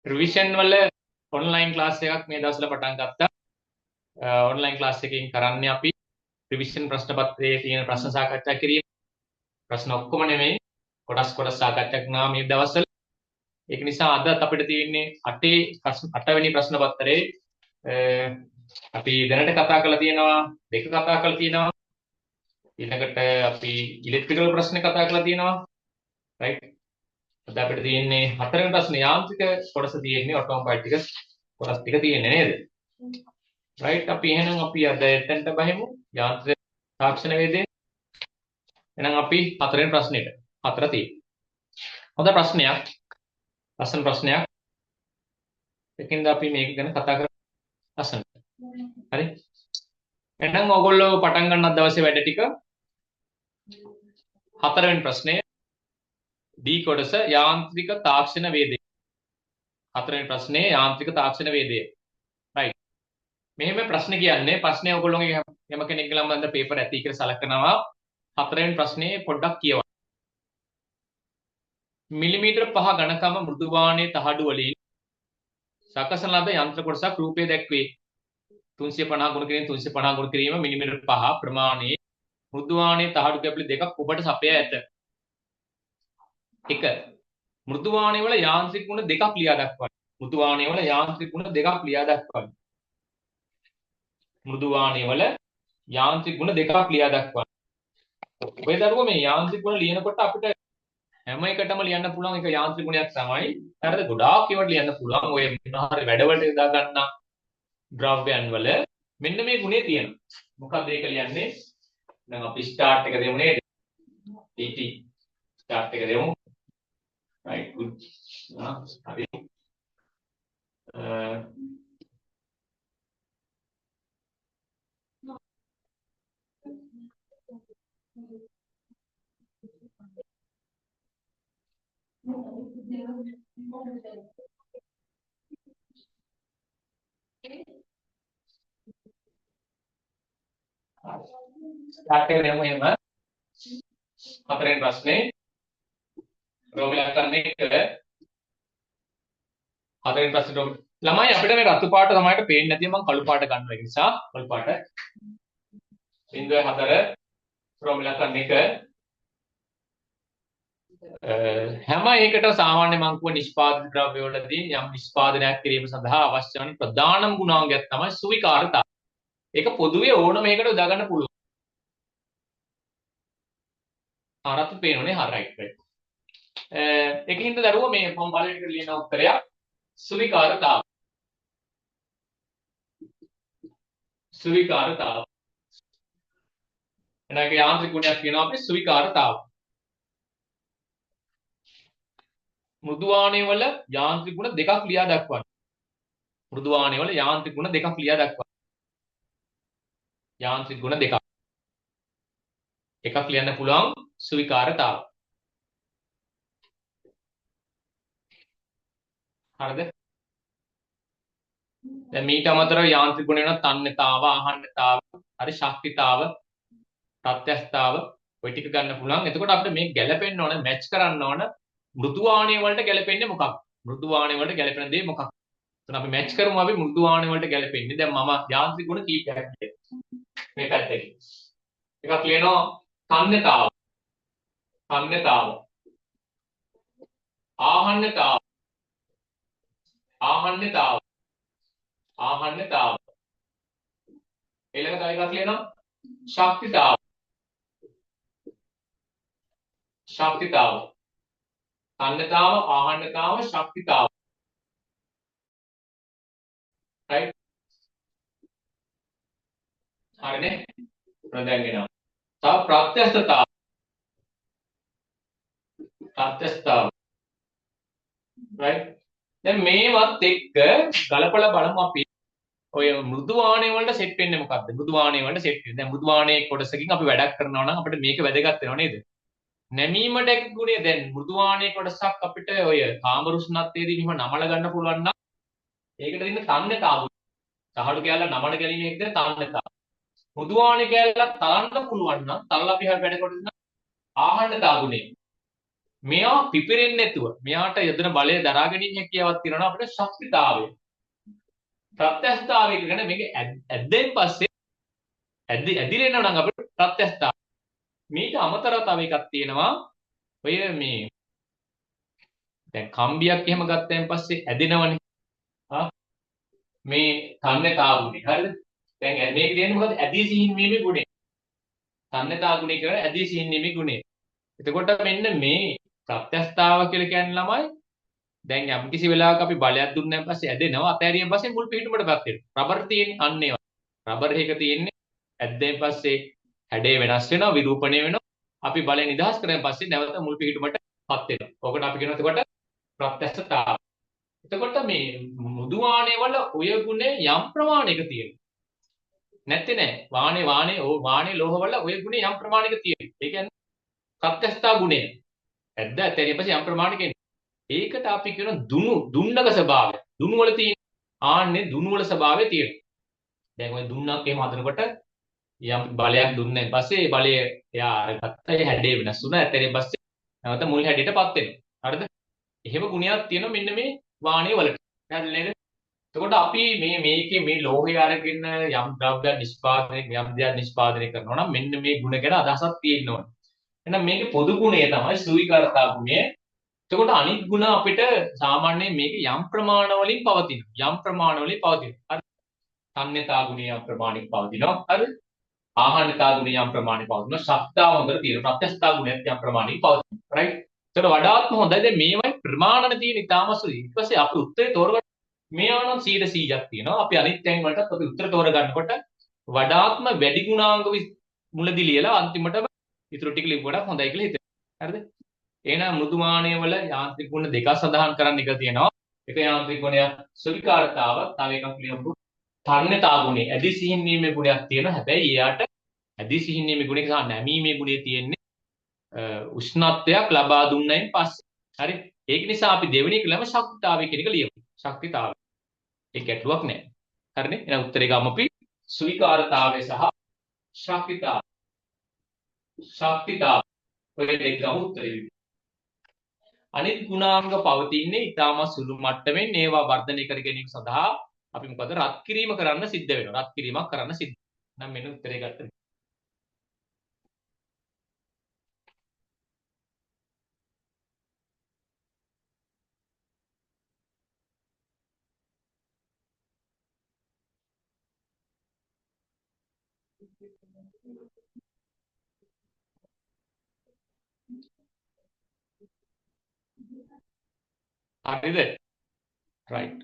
Revision වල online class එකක් මේ දවස්වල පටන් ගත්තා. ඔන්ලයින් ක්ලාස් එකකින් කරන්නේ අපි රිවිෂන් ප්‍රශ්න පත්‍රයේ තියෙන ප්‍රශ්න සාකච්ඡා කිරීම. ප්‍රශ්න ඔක්කොම නෙමෙයි කොටස් කොටස් සාකච්ඡා කරනවා මේ දවස්වල. ඒක නිසා අද අපිට තියෙන්නේ 8 වෙනි ප්‍රශ්න පත්‍රයේ අපි දැනට කතා කරලා තියෙනවා දෙක කතා කරලා තියෙනවා. ඊළඟට අපි ඉලෙක්ට්‍රිකල් ප්‍රශ්න කතා කරලා තියෙනවා. රයිට්. අද අපිට තියෙන්නේ 4 වෙනි ප්‍රශ්න යාන්ත්‍රික කොටස තියෙන්නේ ඔටෝමොබයිල් ටික කොටස් ටික තියෙන්නේ නේද? රයිට්. අපි එහෙනම් අපි අද එතනට බහිමු යාන්ත්‍රික තාක්ෂණ වේදේ. එහෙනම් අපි 4 වෙනි ප්‍රශ්නෙට 4 තියෙන්නේ. හොඳ ප්‍රශ්නයක්. ලස්සන ප්‍රශ්නයක්. ඒකින්ද අපි මේක ගැන කතා කරමු ලස්සන. හරි. එහෙනම් ඔයගොල්ලෝ පටන් ගන්නත් දවසේ වැඩ ටික 4 වෙනි ප්‍රශ්නය D කොටස යාන්ත්‍රික තාක්ෂණ වේදේ. 4 වෙනි ප්‍රශ්නේ යාන්ත්‍රික තාක්ෂණ වේදේ. රයිට්. මෙහෙම ප්‍රශ්න කියන්නේ ප්‍රශ්නේ ඔයගොල්ලෝගේ යම කෙනෙක් ළම අද පේපර් ඇති කියලා සලකනවා. 4 වෙනි ප්‍රශ්නේ පොඩ්ඩක් කියවන්න. මිලිමීටර් 5 ඝනකම මෘදුවාණයේ තහඩු වලින් සකසන ලද යන්ත්‍ර කොටසක් රූපයේ දැක්වේ. 350 ගුණ කිරීම 350 ගුණ කිරීම මිලිමීටර් 5 ප්‍රමාණයේ මෘදුවාණයේ තහඩු කැපලි දෙකක් ඔබට සපයා ඇත. 1. මෘදුවාණයේ වල යාන්ත්‍රික ගුණ දෙකක් ලියා දක්වන්න. මෘදුවාණයේ වල යාන්ත්‍රික ගුණ දෙකක් ලියා දක්වන්න. මෘදුවාණයේ වල යාන්ත්‍රික ගුණ දෙකක් ලියා දක්වන්න. ඔය දරුවෝ මේ යාන්ත්‍රික ගුණ ලියනකොට අපිට හැම එකටම ලියන්න පුළුවන් එක යාන්ත්‍රික ගුණයක් තමයි. හරිද? ගොඩාක් ඒවට ලියන්න පුළුවන්. ඔය මොනවාරි වැඩවලට යොදා ගන්න ද්‍රව්‍යයන් වල මෙන්න මේ ගුණේ තියෙනවා. මොකක්ද ඒක ලියන්නේ? දැන් අපි ස්ටාර්ට් එක දෙමු නේද? TT ස්ටාර්ට් එක දෙමු. right good. හරි. ස්ටාර්ට් එක දෙමු එහෙම. 4 වෙනි ප්‍රශ්නේ රෝමිලා කරන්නේ 4 වෙනි ප්‍රශ්නේ ළමයි අපිට මේ රතු පාට තමයි පේන්නේ නැති මම කළු පාට ගන්නවා ඒ නිසා කළු පාට 0.4 රෝමිලා කරන්නේ හැම එකකට සාමාන්‍ය මංකුව නිෂ්පාදිත ද්‍රව්‍ය වලදී යම් නිෂ්පාදනයක් කිරීම සඳහා අවශ්‍ය වන ප්‍රධානම ගුණාංගයක් තමයි සුවිකාරතාවය. ඒක පොදුවේ ඕනම එකකට යොදා ගන්න පුළුවන්. හරත් පේනෝනේ හරයිට් රයිට්. ඒකින්ද දරුවෝ මේ මම බලන්න ලියන උත්තරයක් සුවිකාරතාව. සුවිකාරතාව. එනක යාන්ත්‍රික ගුණයක් කියනවා අපි සුවිකාරතාව. මෘදුවාණයේ වල යාන්ත්‍රික ගුණ දෙකක් ලියා දක්වන්න. මෘදුවාණයේ වල යාන්ත්‍රික ගුණ දෙකක් ලියා දක්වන්න. යාන්ත්‍රික ගුණ දෙකක්. එකක් ලියන්න පුළුවන් සුවිකාරතාව. හරිද? දැන් මීට අමතරව යාන්ත්‍රික ගුණ වෙනවා තන්නතාව, ආහන්නතාව, හරි ශක්තිතාව, ප්‍රත්‍යස්තාව ඔය ටික ගන්න පුළුවන්. එතකොට අපිට මේක ගැලපෙන්න ඕන, මැච් කරන්න ඕන. මෘදුවාණයේ වලට ගැලපෙන්නේ මොකක්ද? මෘදුවාණයේ වලට ගැලපෙන දේ මොකක්ද? එතන අපි මැච් කරමු අපි මෘදුවාණයේ වලට ගැලපෙන්නේ. දැන් මම යාන්ත්‍රික ගුණ කීපයක් මේ පැත්තේ. එකක් ලියනවා තන්නතාව. තන්නතාව. ආහන්නතාව. ආහන්නතාව. ආහන්නතාව. ඊළඟ තව එකක් ලියනවා ශක්තිතාව. ශක්තිතාව. තන්නතාව, ආහන්නතාව, ශක්තිතාව. right හරිනේ? ප්‍රදැන්ගෙනවා. තව ප්‍රත්‍යස්තතාව. ප්‍රත්‍යස්තතාව. right දැන් මේවත් එක්ක ගලපලා බලමු අපි ඔය මෘදුවාණයේ වලට සෙට් වෙන්නේ මොකද්ද? මෘදුවාණයේ වලට සෙට් වෙන්නේ. දැන් මෘදුවාණයේ කොටසකින් අපි වැඩක් කරනවා නම් අපිට මේක වැදගත් වෙනව නේද? නැමීමට එක් ගුණය දැන් මෘදුවාණයේ කොටසක් අපිට ඔය කාමරුෂ්ණත්වයේදී මෙහෙම නමල ගන්න පුළුවන් නම් ඒකට දෙන්න තන්නතාව. තහඩු කැල්ල නමන ගැනීම එක්ක තන්නතාව. මෘදුවාණයේ කැල්ල තරන්න පුළුවන් නම් තරලා අපි හැම වැඩ කොටස ආහන්නතාව ගුණය. මෙයා පිපිරෙන්නේ නැතුව මෙයාට යොදන බලය දරා ගැනීම හැකියාවක් තියෙනවා අපිට ශක්තිතාවය. ප්‍රත්‍යස්ථාවය කියන්නේ මේක ඇද්දෙන් පස්සේ ඇදිලා එනවා නම් අපිට ප්‍රත්‍යස්ථාව. මේක අමතරව තව එකක් තියෙනවා. ඔය මේ දැන් කම්බියක් එහෙම ගත්තයින් පස්සේ ඇදෙනවනේ. ආ මේ තන්නතාවුනේ. හරිද? දැන් මේක කියන්නේ මොකද? ඇදී සිහින්වීමේ ගුණය. තන්නතා ගුණය කියන්නේ ඇදී සිහින්වීමේ ගුණය. එතකොට මෙන්න මේ ප්‍රත්‍යස්ථාව කියලා කියන්නේ ළමයි දැන් යම් කිසි වෙලාවක අපි බලයක් දුන්නාන් පස්සේ ඇදෙනවා අතෑරියෙන් පස්සේ මුල් පිහිටුමටපත් වෙනවා. රබර් තියෙන්නේ අන්න ඒවා. රබර් එක තියෙන්නේ ඇද්දෙන් පස්සේ හැඩය වෙනස් වෙනවා විරූපණය වෙනවා. අපි බලය නිදහස් කරන් පස්සේ නැවත මුල් පිහිටුමටපත් වෙනවා. ඕකට අපි කියනවා එතකොට ප්‍රත්‍යස්ථතාව. එතකොට මේ මෘදු වාණය වල ඔය ගුණය යම් ප්‍රමාණයක තියෙනවා. නැත්තේ නෑ. වාණේ ලෝහ වල ඔය ගුණය යම් ප්‍රමාණයක තියෙනවා. ඒ කියන්නේ ප්‍රත්‍යස්ථා ගුණය. ඇද්ද ඇතැරිය පස්සේ යම් ප්‍රමාණයක එනවා. ඒකට අපි කියන දුන්නක ස්වභාවය. දුන්නු වල තියෙන ආන්නේ දුන්නු වල ස්වභාවය තියෙනවා. දැන් ඔය දුන්නක් එහෙම හදනකොට යම් බලයක් දුන්නෙන් පස්සේ ඒ බලය එයා අරගත්ත ඒ හැඩේ වෙනස් වුණා. ඇතැරිය පස්සේ නැවත මුල් හැඩයටපත් වෙනවා. හරිද? එහෙම ගුණයක් තියෙනවා මෙන්න මේ වාණය වලට. පැහැදිලි නේද? එතකොට අපි මේකේ මේ ලෝහය අරගෙන යම් ද්‍රව්‍යයක් නිෂ්පාදනය කරනවා නම් මෙන්න මේ ගුණ ගැන අදහසක් තියෙන්න ඕනේ. එහෙනම් මේකේ පොදු ගුණය තමයි සුවිකාරතා ගුණය. එතකොට අනිත් ගුණ අපිට සාමාන්‍යයෙන් මේක යම් ප්‍රමාණ වලින් පවතින. යම් ප්‍රමාණ වලින් පවතින. හරි. තන්්‍යතා ගුණය යම් ප්‍රමාණික පවතිනවා. හරි. ආහාරතා ගුණය යම් ප්‍රමාණික පවතිනවා. ශක්තාව හොඳට තියෙනවා. ප්‍රත්‍යස්ථා ගුණයත් යම් ප්‍රමාණික පවතිනවා. රයිට්. එතකොට වඩාත්ම හොඳයි. දැන් මේවයි ප්‍රමාණන තියෙන ඉතාම සුළු. ඊට පස්සේ අපි උත්තරේ තෝරගන්න මේවා නම් 100%ක් තියෙනවා. අපි අනිත් තැන් වලටත් අපි උත්තර තෝරගන්නකොට වඩාත්ම වැඩි ගුණාංග මුලදී ලියලා අන්තිමට ඉතුරු ටික ලිව්වට හොඳයි කියලා හිතෙනවා. හරිද? එහෙනම් මෘදුමානය වල යාන්ත්‍රික ගුණ දෙකක් සඳහන් කරන්න එක තියෙනවා. එක යාන්ත්‍රික ගුණය සුවිකාරතාව, තව එකක් ලියමු තර්ණතා ගුණය. ඇදී සිහින්වීමේ ගුණයක් තියෙනවා. හැබැයි එයාට ඇදී සිහින්වීමේ ගුණයක සහ නැමීමේ ගුණය තියෙන්නේ උෂ්ණත්වයක් ලබා දුන්නයින් පස්සේ. හරි. ඒක නිසා අපි දෙවෙනි එක ළම ශක්තිතාවය කියන එක ලියමු. ශක්තිතාවය. ඒක ගැටලුවක් නෑ. හරිනේ? එහෙනම් උත්තරේ ගමු අපි සුවිකාරතාවය සහ ශක්තිතාවය. ශක්තිතාවය. ඔය දෙක ගමු උත්තරේ. අනිත් ගුණාංග පවතින්නේ ඊටම සුළු මට්ටමින් ඒවා වර්ධනය කර ගැනීම සඳහා අපි මොකද රත් කිරීම කරන්න සිද්ධ වෙනවා. රත් කිරීමක් කරන්න සිද්ධ. නම් මෙන්න උත්තරේ ගත්තා. හරිද? right.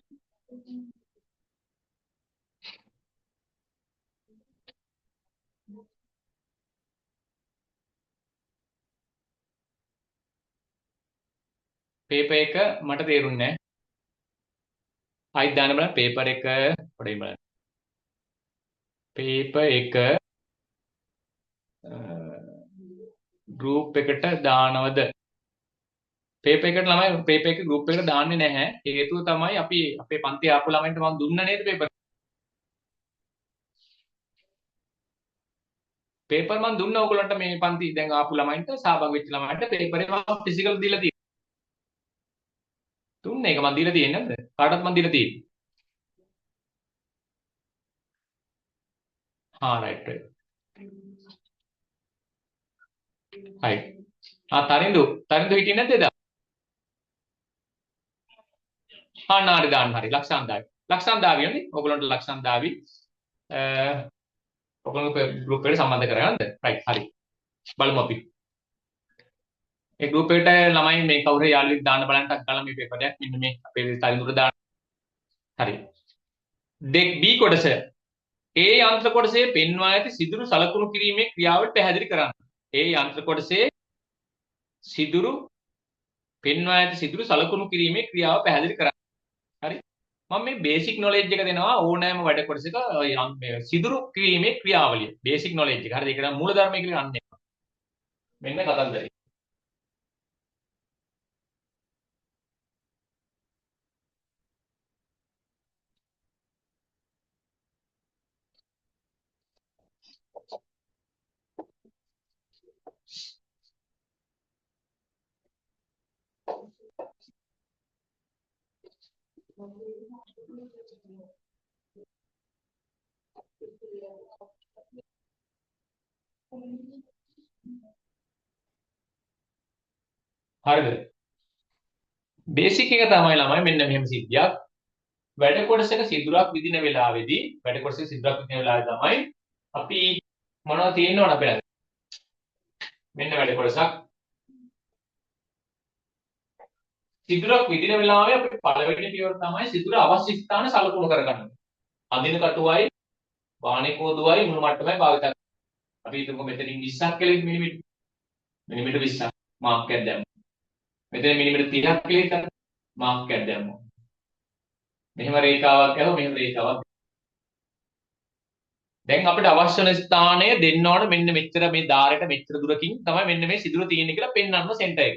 පේපර් එක මට තේරුන්නේ නැහැ. ආයිත් දාන්න බලන්න පේපර් එක පොඩ්ඩක් බලන්න. පේපර් එක ගෲප් එකට දානවද? පේපර් එකට ළමයි පේපර් එක ගෲප් එකට දාන්නේ නැහැ. හේතුව තමයි අපි අපේ පන්ති ආපු ළමයින්ට මම දුන්න නේද පේපර්. පේපර් මම දුන්න ඕගොල්ලන්ට මේ පන්ති දැන් ආපු ළමයින්ට සහභාගී වෙච්ච ළමයින්ට පේපරේ මම ෆිසිකල් දීලා තියෙනවා. දුන්නේ ඒක මම දීලා තියෙන්නේ නැද්ද? කාටවත් මම දීලා තියෙන්නේ. Right right. හයි. තරිඳු හිටියේ නැද්ද එදා? නාරි දාන්න හරි. ලක්ෂාන්දාවියනේ. ඕගොල්ලන්ට ලක්ෂාන්දාවි ඔයගොල්ලෝ ගෲප් එකට සම්බන්ධ කරගන්නද? රයිට් හරි. බලමු අපි. ඒ ගෲප් එකට ළමයි මේ කවුරු යාළුවෙක් දාන්න බලන්න අක්කලා මේ පේපර් එකක් මෙන්න මේ අපේ තරිඳුර දාන්න. හරි. දෙක් B කොටස. ඒ යන්ත්‍ර කොටසේ පෙන්වා ඇති සිදුරු සලකුණු කිරීමේ ක්‍රියාවට පැහැදිලි කරන්න. ඒ යන්ත්‍ර කොටසේ සිදුරු පෙන්වා ඇති සිදුරු සලකුණු කිරීමේ ක්‍රියාව පැහැදිලි කරන්න. හරි. මම මේ බේසික් නොලෙජ් එක දෙනවා ඕනෑම වැඩ කොටසක සිදුරු කිරීමේ ක්‍රියාවලිය. බේසික් නොලෙජ් එක. හරිද? ඒක නම් මූලධර්මය කියලා අන්නේ. මෙන්න කතන්දරේ. හරිද? බේසික් එක තමයි ළමයි මෙන්න මෙහෙම සිද්ධියක්. වැඩ කොටසක සිදුරක් විදින වෙලාවේදී වැඩ කොටසක සිදුරක් විදින වෙලාවේ තමයි අපි මොනවද තියෙනවද අපේ ළඟ? මෙන්න වැඩ කොටසක්. සිදුරක් විදින වෙලාවේ අපේ පළවෙනි පියවර තමයි සිදුර අවශ්‍ය ස්ථාන සලකුණු කරගන්න. අඳින කටුවයි වාහනේ කෝදුවයි මුළු මට්ටමයි භාවිත කරනවා. අපි හිතමු මෙතනින් 20ක් කියලා මිලිමීටර. මිලිමීටර 20ක් මාක් එකක් දැම්මා. මෙතන මිලිමීටර 30ක් කියලා හිතන්න. මාක් එකක් දැම්මා. මෙහෙම රේඛාවක් යනවා මෙහෙම රේඛාවක්. දැන් අපිට අවශ්‍ය වෙන ස්ථානය දෙන්න ඕන මෙන්න මෙච්චර මේ ධාරයට මෙච්චර දුරකින් තමයි මෙන්න මේ සිදුර තියෙන්නේ කියලා පෙන්වන්න සෙන්ටර් එක.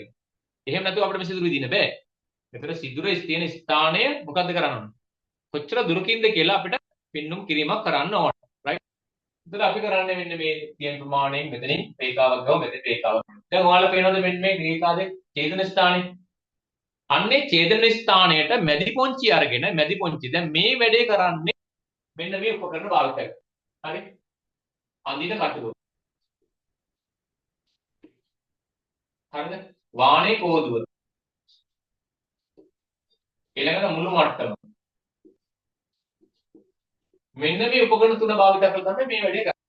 එහෙම නැතුව අපිට මේ සිදුර විදින්න බෑ. ඒතර සිදුර තියෙන ස්ථානය මොකද්ද කරන්න ඕන? කොච්චර දුරකින්ද කියලා අපිට පෙන්눔 කිරීමක් කරන්න ඕන. රයිට්. ඒතර අපි කරන්නේ මෙන්න මේ තියෙන ප්‍රමාණයෙන් මෙතනින් රේඛාවක් ගාව මෙතන රේඛාවක්. දැන් ඔයාලා පේනවද මෙන්න මේ රේඛාවේ ඡේදන ස්ථානේ? අන්නේ ඡේදන ස්ථානයට මැදි පොන්චි අරගෙන මැදි පොන්චි දැන් මේ වැඩේ කරන්නේ මෙන්න මේ උපකරණ භාවිත කරලා. හරි? අඳින කටුව. හරිද? වාහනේ කෝදුව. ඊළඟට මුළු මට්ටම. මෙන්න මේ උපකරණ තුන භාවිත කරලා තමයි මේ වැඩේ කරන්නේ.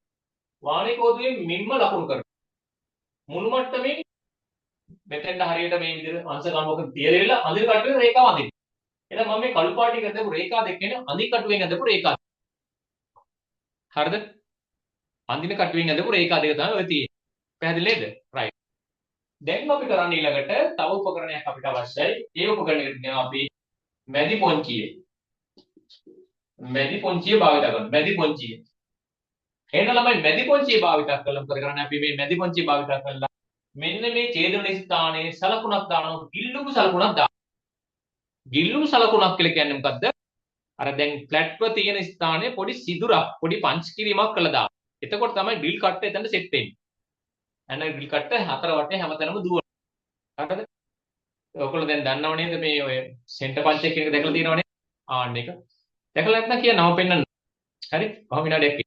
වාහනේ කෝදුවේ මින්ම ලකුණු කරනවා. මුළු මට්ටමේ මෙතෙන්ට හරියට මේ විදිහට අංශ කම්බක තියලා අඳින කටුවේ රේඛාව අඳින්න. එහෙනම් මම මේ කළු පාටින් ඇඳපු රේඛා දෙකේන අඳින කටුවෙන් ඇඳපු රේඛා. හරිද? අඳින කටුවෙන් ඇඳපු රේඛා දෙක තමයි ඔය තියෙන්නේ. පැහැදිලි නේද? රයිට්. දැන් අපි කරන්නේ ඊළඟට තව උපකරණයක් අපිට අවශ්‍යයි. ඒ උපකරණයකට කියනවා අපි මැදි පොන්චිය. මැදි පොන්චිය භාවිත කරනවා. මැදි පොන්චිය. එහෙනම් ළමයි මැදි පොන්චිය භාවිත කරලා මොකද කරන්නේ? අපි මේ මැදි පොන්චිය භාවිත කරලා මෙන්න මේ ඡේදන ස්ථානයේ සලකුණක් දානවා. ගිල්ලුම සලකුණක් දානවා. ගිල්ලුම සලකුණක් කියලා කියන්නේ මොකද්ද? අර දැන් ෆ්ලැට්ව තියෙන ස්ථානයේ පොඩි සිදුරක්, පොඩි පංච් කිරීමක් කළා දානවා. එතකොට තමයි ඩ්‍රිල් කට්ට එතනට සෙට් වෙන්නේ. අන්න ඩ්‍රිල් කට්ට හතර වටේ හැමතැනම දුවනවා. හරිද? ඔයගොල්ලෝ දැන් දන්නව නේද මේ ඔය සෙන්ටර් පංච් එක කියන එක දැකලා තියෙනවනේ. ආන්න එක. දැකලා නැත්නම් කියනම පෙන්නන්න. හරි? කොහොම විනාඩියක්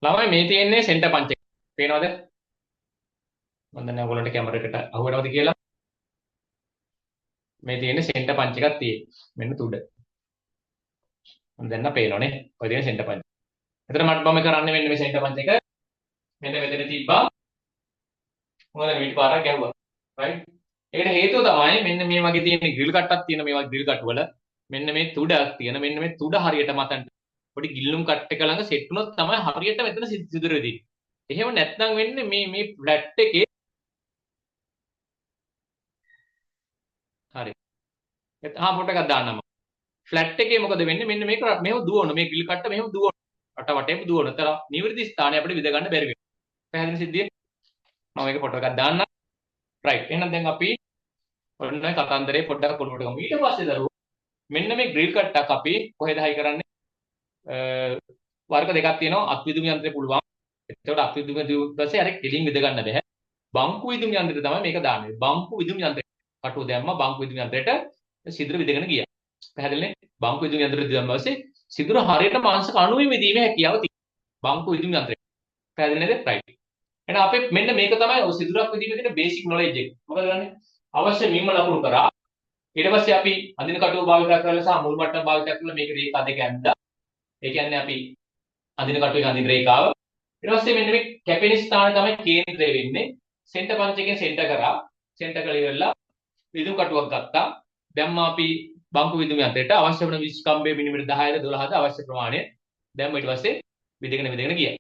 ළමයි මේ තියෙන්නේ සෙන්ටර් පංච් එක. පේනවද? මම දන්නේ ඔයගොල්ලන්ට කැමරේකට අහු වෙනවද කියලා. මේ තියෙන්නේ සෙන්ටර් පංච් එකක් තියෙන්නේ. මෙන්න තුඩ. මම දැන් පේනවනේ. ඔය තියෙන සෙන්ටර් පංච්. එතන මම කරන්නේ මෙන්න මේ සෙන්ටර් පංච් එක. මෙන්න මෙතන තිබ්බා. මොකද මේ පාරක් ගැහුවා. රයිට්? ඒකට හේතුව තමයි මෙන්න මේ වගේ තියෙන ග්‍රිල් කට්ටක් තියෙන මේ වගේ ග්‍රිල් කට් වල මෙන්න මේ තුඩක් තියෙන මෙන්න මේ තුඩ හරියට මතන්න පොඩි ගිල්ලුම් කට් එක ළඟ සෙට් වුණොත් තමයි හරියට මෙතන සිදුර වෙන්නේ. එහෙම නැත්නම් වෙන්නේ මේ ෆ්ලැට් එකේ හරි. පොට එකක් දාන්නම. ෆ්ලැට් එකේ මොකද වෙන්නේ? මෙන්න මේක මෙහෙම දුවන මේ ග්‍රිල් කට්ට මෙහෙම දුවන. රට වටේම දුවන. තර නිවර්දි ස්ථානය අපිට විද ගන්න බැරි වෙනවා. පැහැදිලි සිද්ධිය? මම මේක ෆොටෝ එකක් දාන්නම්. රයිට්. එහෙනම් දැන් අපි ඔන්න කතන්දරේ පොඩ්ඩක් ඔලුවට ගමු. ඊට පස්සේ දරුවෝ මෙන්න මේ ග්‍රිල් කට්ටක් අපි කොහෙද හයි කරන්නේ? වර්ග දෙකක් තියෙනවා. අත්විදුම් යන්ත්‍රේ පුළුවන්. එතකොට අත්විදුම් ඊපස්සේ අර කෙලින් විද ගන්න බෑ. බංකු විදුම් යන්ත්‍රේ තමයි මේක දාන්නේ. බංකු විදුම් යන්ත්‍රේ. කටුව දැම්ම බංකු විදුම් යන්ත්‍රේට සිදුර විදගෙන ගියා. පැහැදිලිනේ? බංකු විදුලි යන්ත්‍රය දැම්ම පස්සේ සිදුර හරියට මාංශ 90 විදීමේ හැකියාව තියෙනවා. බංකු විදුලි යන්ත්‍රය. පැහැදිලි නේද? රයිට්. එහෙනම් අපේ මෙන්න මේක තමයි ඔය සිදුරක් විදීමේ තියෙන බේසික් නොලෙජ් එක. මොකද කරන්නේ? අවශ්‍ය මිම්ම ලකුණු කරා. ඊට පස්සේ අපි අඳින කටුව භාවිත කරලා සහ මුල් මට්ටම භාවිත කරලා මේක රේඛා දෙක ඇඳලා. ඒ කියන්නේ අපි අඳින කටුවේ අඳින රේඛාව. ඊට පස්සේ මෙන්න මේ කැපෙන ස්ථාන තමයි කේන්ද්‍රය වෙන්නේ. සෙන්ටර් පංච් එකෙන් සෙන්ටර් කරා. සෙන්ටර් කරලා ඉවරලා විදුලි කටුවක් ගත්තා. දැම්ම අපි බංකු විදුලි යන්ත්‍රයට අවශ්‍ය වන විස්කම්බේ මිලිමීටර 10ද 12ද අවශ්‍ය ප්‍රමාණය දැම්ම ඊට පස්සේ විදගෙන ගියා.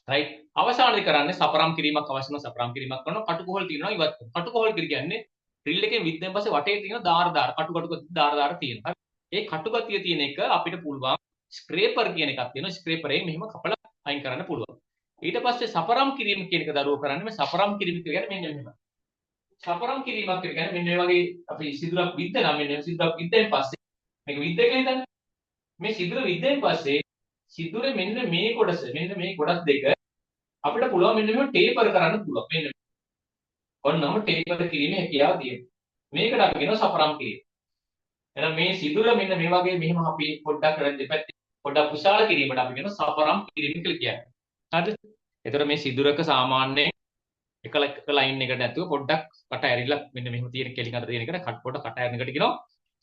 රයිට්. අවසානයේ කරන්නේ සපරම් කිරීමක් අවශ්‍ය නම් සපරම් කිරීමක් කරනවා. කටුකොහල් තියෙනවා ඉවත් කරනවා. කටුකොහල් කියන්නේ ඩ්‍රිල් එකෙන් විද්දෙන් පස්සේ වටේ තියෙන දාර කටු දාර තියෙනවා. ඒ කටුගතිය තියෙන එක අපිට පුළුවන් ස්ක්‍රේපර් කියන එකක් තියෙනවා. ස්ක්‍රේපරයෙන් මෙහෙම කපලා අයින් කරන්න පුළුවන්. ඊට පස්සේ සපරම් කිරීම කියන එක දරුවෝ කරන්නේ මේ සපරම් කිරීම කියන්නේ මෙන්න මෙහෙම. සපරම් කිරීමක් කියන්නේ මෙන්න මේ වගේ අපි සිදුරක් විද්දනම් මෙන්න සිදුරක් විද්දෙන් පස්සේ මේක විද්ද කියලා හිතන්න. මේ සිදුර විද්දෙන් පස්සේ සිදුරේ මෙන්න මේ කොටස දෙක අපිට පුළුවන් මෙන්න මේව ටේපර් කරන්න පුළුවන්. මෙන්න ඔන්නම ටේපර් කිරීමේ හැකියාව තියෙනවා. මේකට අපි කියනවා සපරම් කිරීම. එහෙනම් මේ සිදුර මෙන්න මේ වගේ මෙහෙම අපි පොඩ්ඩක් දෙපැත්තේ පොඩ්ඩක් විශාල කිරීමට අපි කියනවා සපරම් කිරීම කියලා කියන්නේ. හරිද? ඒතර මේ සිදුරක සාමාන්‍යයෙන් එක ලයින් එකට නැතුව පොඩ්ඩක් කට ඇරිලා මෙන්න මෙහෙම තියෙන කෙලින් අතර තියෙන එකට පොඩ්ඩක් කට ඇරින එකට කියනවා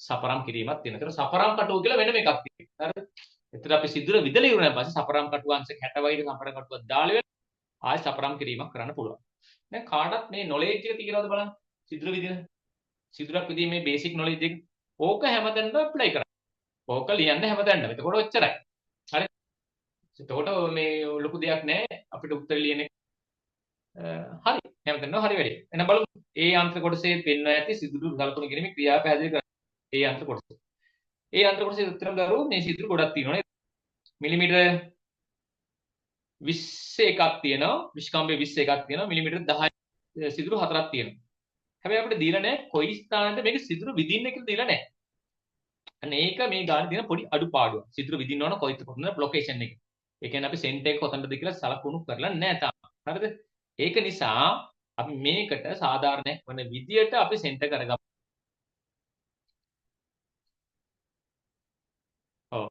සපරම් කිරීමක් තියෙනවා. ඒතර සපරම් කටුව කියලා වෙනම එකක් තියෙනවා. හරිද? ඒතර අපි සිදුර විදලා ඉවරන පස්සේ සපරම් කටුව අංශ 60 වයිද සපරම් කටුවක් දාලා ආයෙ සපරම් කිරීමක් කරන්න පුළුවන්. දැන් කාටත් මේ නොලෙජ් එක තියෙනවද බලන්න. සිදුර විදින. සිදුරක් විදීමේ බේසික් නොලෙජ් එක. ඕක හැමතැනම ඇප්ලයි කරන්න. ඕක ලියන්න හැමතැනම. එතකොට ඔච්චරයි. හරි. එතකොට මේ ලොකු දෙයක් නැහැ අපිට උත්තර ලියන එක. හරි. හැමතැනම හරි වැඩි. එහෙනම් බලමු. ඒ අන්ත කොටසේ පෙන්වා ඇති සිදුරු ගලපන කිරීමේ ක්‍රියාව පැහැදිලි කරන්න. ඒ අන්ත කොටස. ඒ අන්ත කොටසේ උත්තරම දරුවෝ මේ සිදුරු ගොඩක් තියෙනවා නේද? මිලිමීටර 21ක් තියෙනවා. විස්කම්බේ 21ක් තියෙනවා. මිලිමීටර 10 සිදුරු 4ක් තියෙනවා. හැබැයි අපිට දීලා නැහැ කොයි ස්ථානෙද මේක සිදුරු විදින්න කියලා දීලා නැහැ. අන්න ඒක මේ ගානේ තියෙන පොඩි අඩුපාඩුව. සිදුරු විදින්න ඕන කොතනද ලොකේෂන් එක. ඒ කියන්නේ අපි සෙන්ටර් එක කොතනද කියලා සලකුණු කරලා නැහැ තාම. හරිද? ඒක නිසා අපි මේකට සාධාරණ වන විදියට අපි සෙන්ටර් කරගමු. ඔව්.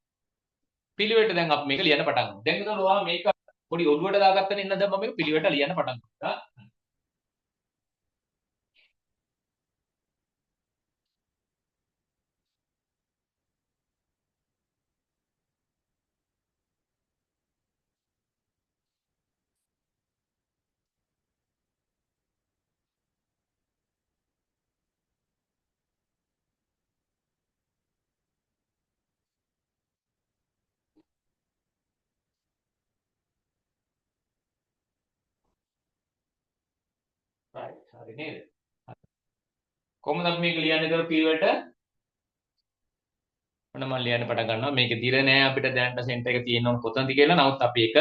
පිළිවෙලට දැන් අපි මේක ලියන්න පටන් ගමු. දැන් හිතන්න ඔයා මේක පොඩි ඔළුවට දාගත්තනේ ඉන්න දැන් මම මේක පිළිවෙලට ලියන්න පටන් ගත්තා. right. හරි නේද? කොහොමද අපි මේක ලියන්නේ කියලා පිළිවෙලට? ඔන්න මම ලියන්න පටන් ගන්නවා. මේක දිර නෑ අපිට දැනට සෙන්ටර් එක තියෙන්න ඕන කොතනද කියලා. නමුත් අපි ඒක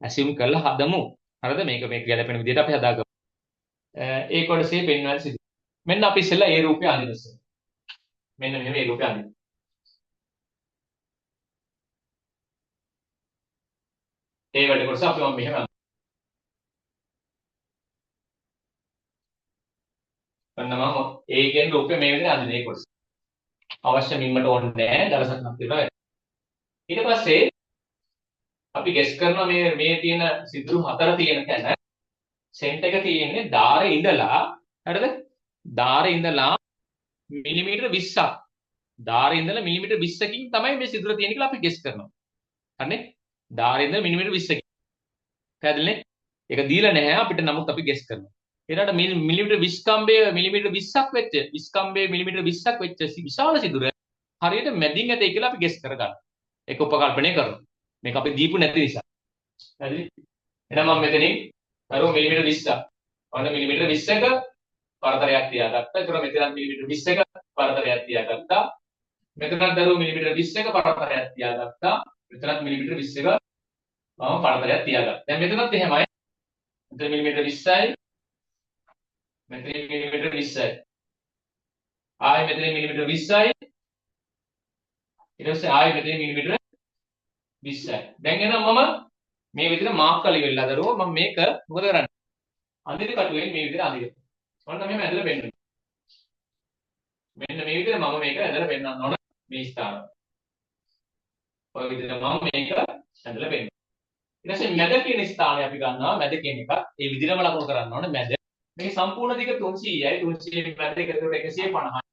ඇසියුම් කරලා හදමු. හරිද? මේක ගැලපෙන විදිහට අපි හදාගමු. ඒ කොටසේ පෙන්වන්න සිදු. මෙන්න අපි ඉස්සෙල්ලා ඒ රූපය අඳිනස. මෙන්න මෙහෙම ඒ රූපය අඳින්න. ඒ වැඩ කොටස අපි මම මෙහෙම ඔන්න මම ඒකෙන් රූපය මේ විදිහට අඳින ඒ කොටස. අවශ්‍ය මිම්මට ඕනේ නැහැ දලසක්ක් තියලා. ඊට පස්සේ අපි ගෙස් කරනවා මේ තියෙන සිදුරු හතර තියෙන තැන සෙන්ටර් එක තියෙන්නේ දාරේ ඉඳලා හරිද? දාරේ ඉඳලා මිලිමීටර 20ක්. දාරේ ඉඳලා මිලිමීටර 20කින් තමයි මේ සිදුර තියෙන්නේ කියලා අපි ගෙස් කරනවා. හරිනේ? දාරේ ඉඳලා මිලිමීටර 20කින්. පැහැදිලිනේ? ඒක දීලා නැහැ අපිට නමුත් අපි ගෙස් කරනවා. ඊළඟට මිලිමීටර 20 කම්බය මිලිමීටර 20ක් වෙච්ච 20 කම්බය මිලිමීටර 20ක් වෙච්ච විශාල සිදුර හරියට මැදින් ඇතේ කියලා අපි ගෙස් කරගන්නවා. ඒක උපකල්පනය කරනවා. මේක අපි දීපු නැති නිසා. හරිද? එහෙනම් මම මෙතනින් අර මිලිමීටර 20ක්. ඔන්න මිලිමීටර 20ක පරතරයක් තියාගත්තා. ඒතර මෙතන මිලිමීටර 20ක පරතරයක් තියාගත්තා. මෙතනත් දරුවෝ මිලිමීටර 20ක පරතරයක් තියාගත්තා. මෙතනත් මිලිමීටර 20ක මම පරතරයක් තියාගත්තා. දැන් මෙතනත් එහෙමයි. මෙතන මිලිමීටර 20යි. මෙතන මිලිමීටර 20යි. ආයෙ මෙතන මිලිමීටර 20යි. ඊට පස්සේ ආයෙ මෙතන මිලිමීටර 20යි. දැන් එහෙනම් මම මේ විදිහට මාක් කරලා ඉවරලා දරුවෝ මම මේක මොකද කරන්නේ? අඳින කටුවෙන් මේ විදිහට අඳිනවා. ඔන්න මෙහෙම ඇදලා පෙන්නනවා. මෙන්න මේ විදිහට මම මේක ඇදලා පෙන්නන්න ඕන. මේ ස්ථාන. ඔය විදිහට මම මේක ඇඳලා පෙන්නනවා. ඊට පස්සේ මැද කියන ස්ථානය අපි ගන්නවා. මැද කියන එක ඒ විදිහටම ලකුණු කරන්න ඕනේ මැද. මේ සම්පූර්ණ දිග 300යි 300 මැද එක ඒකට 150යි.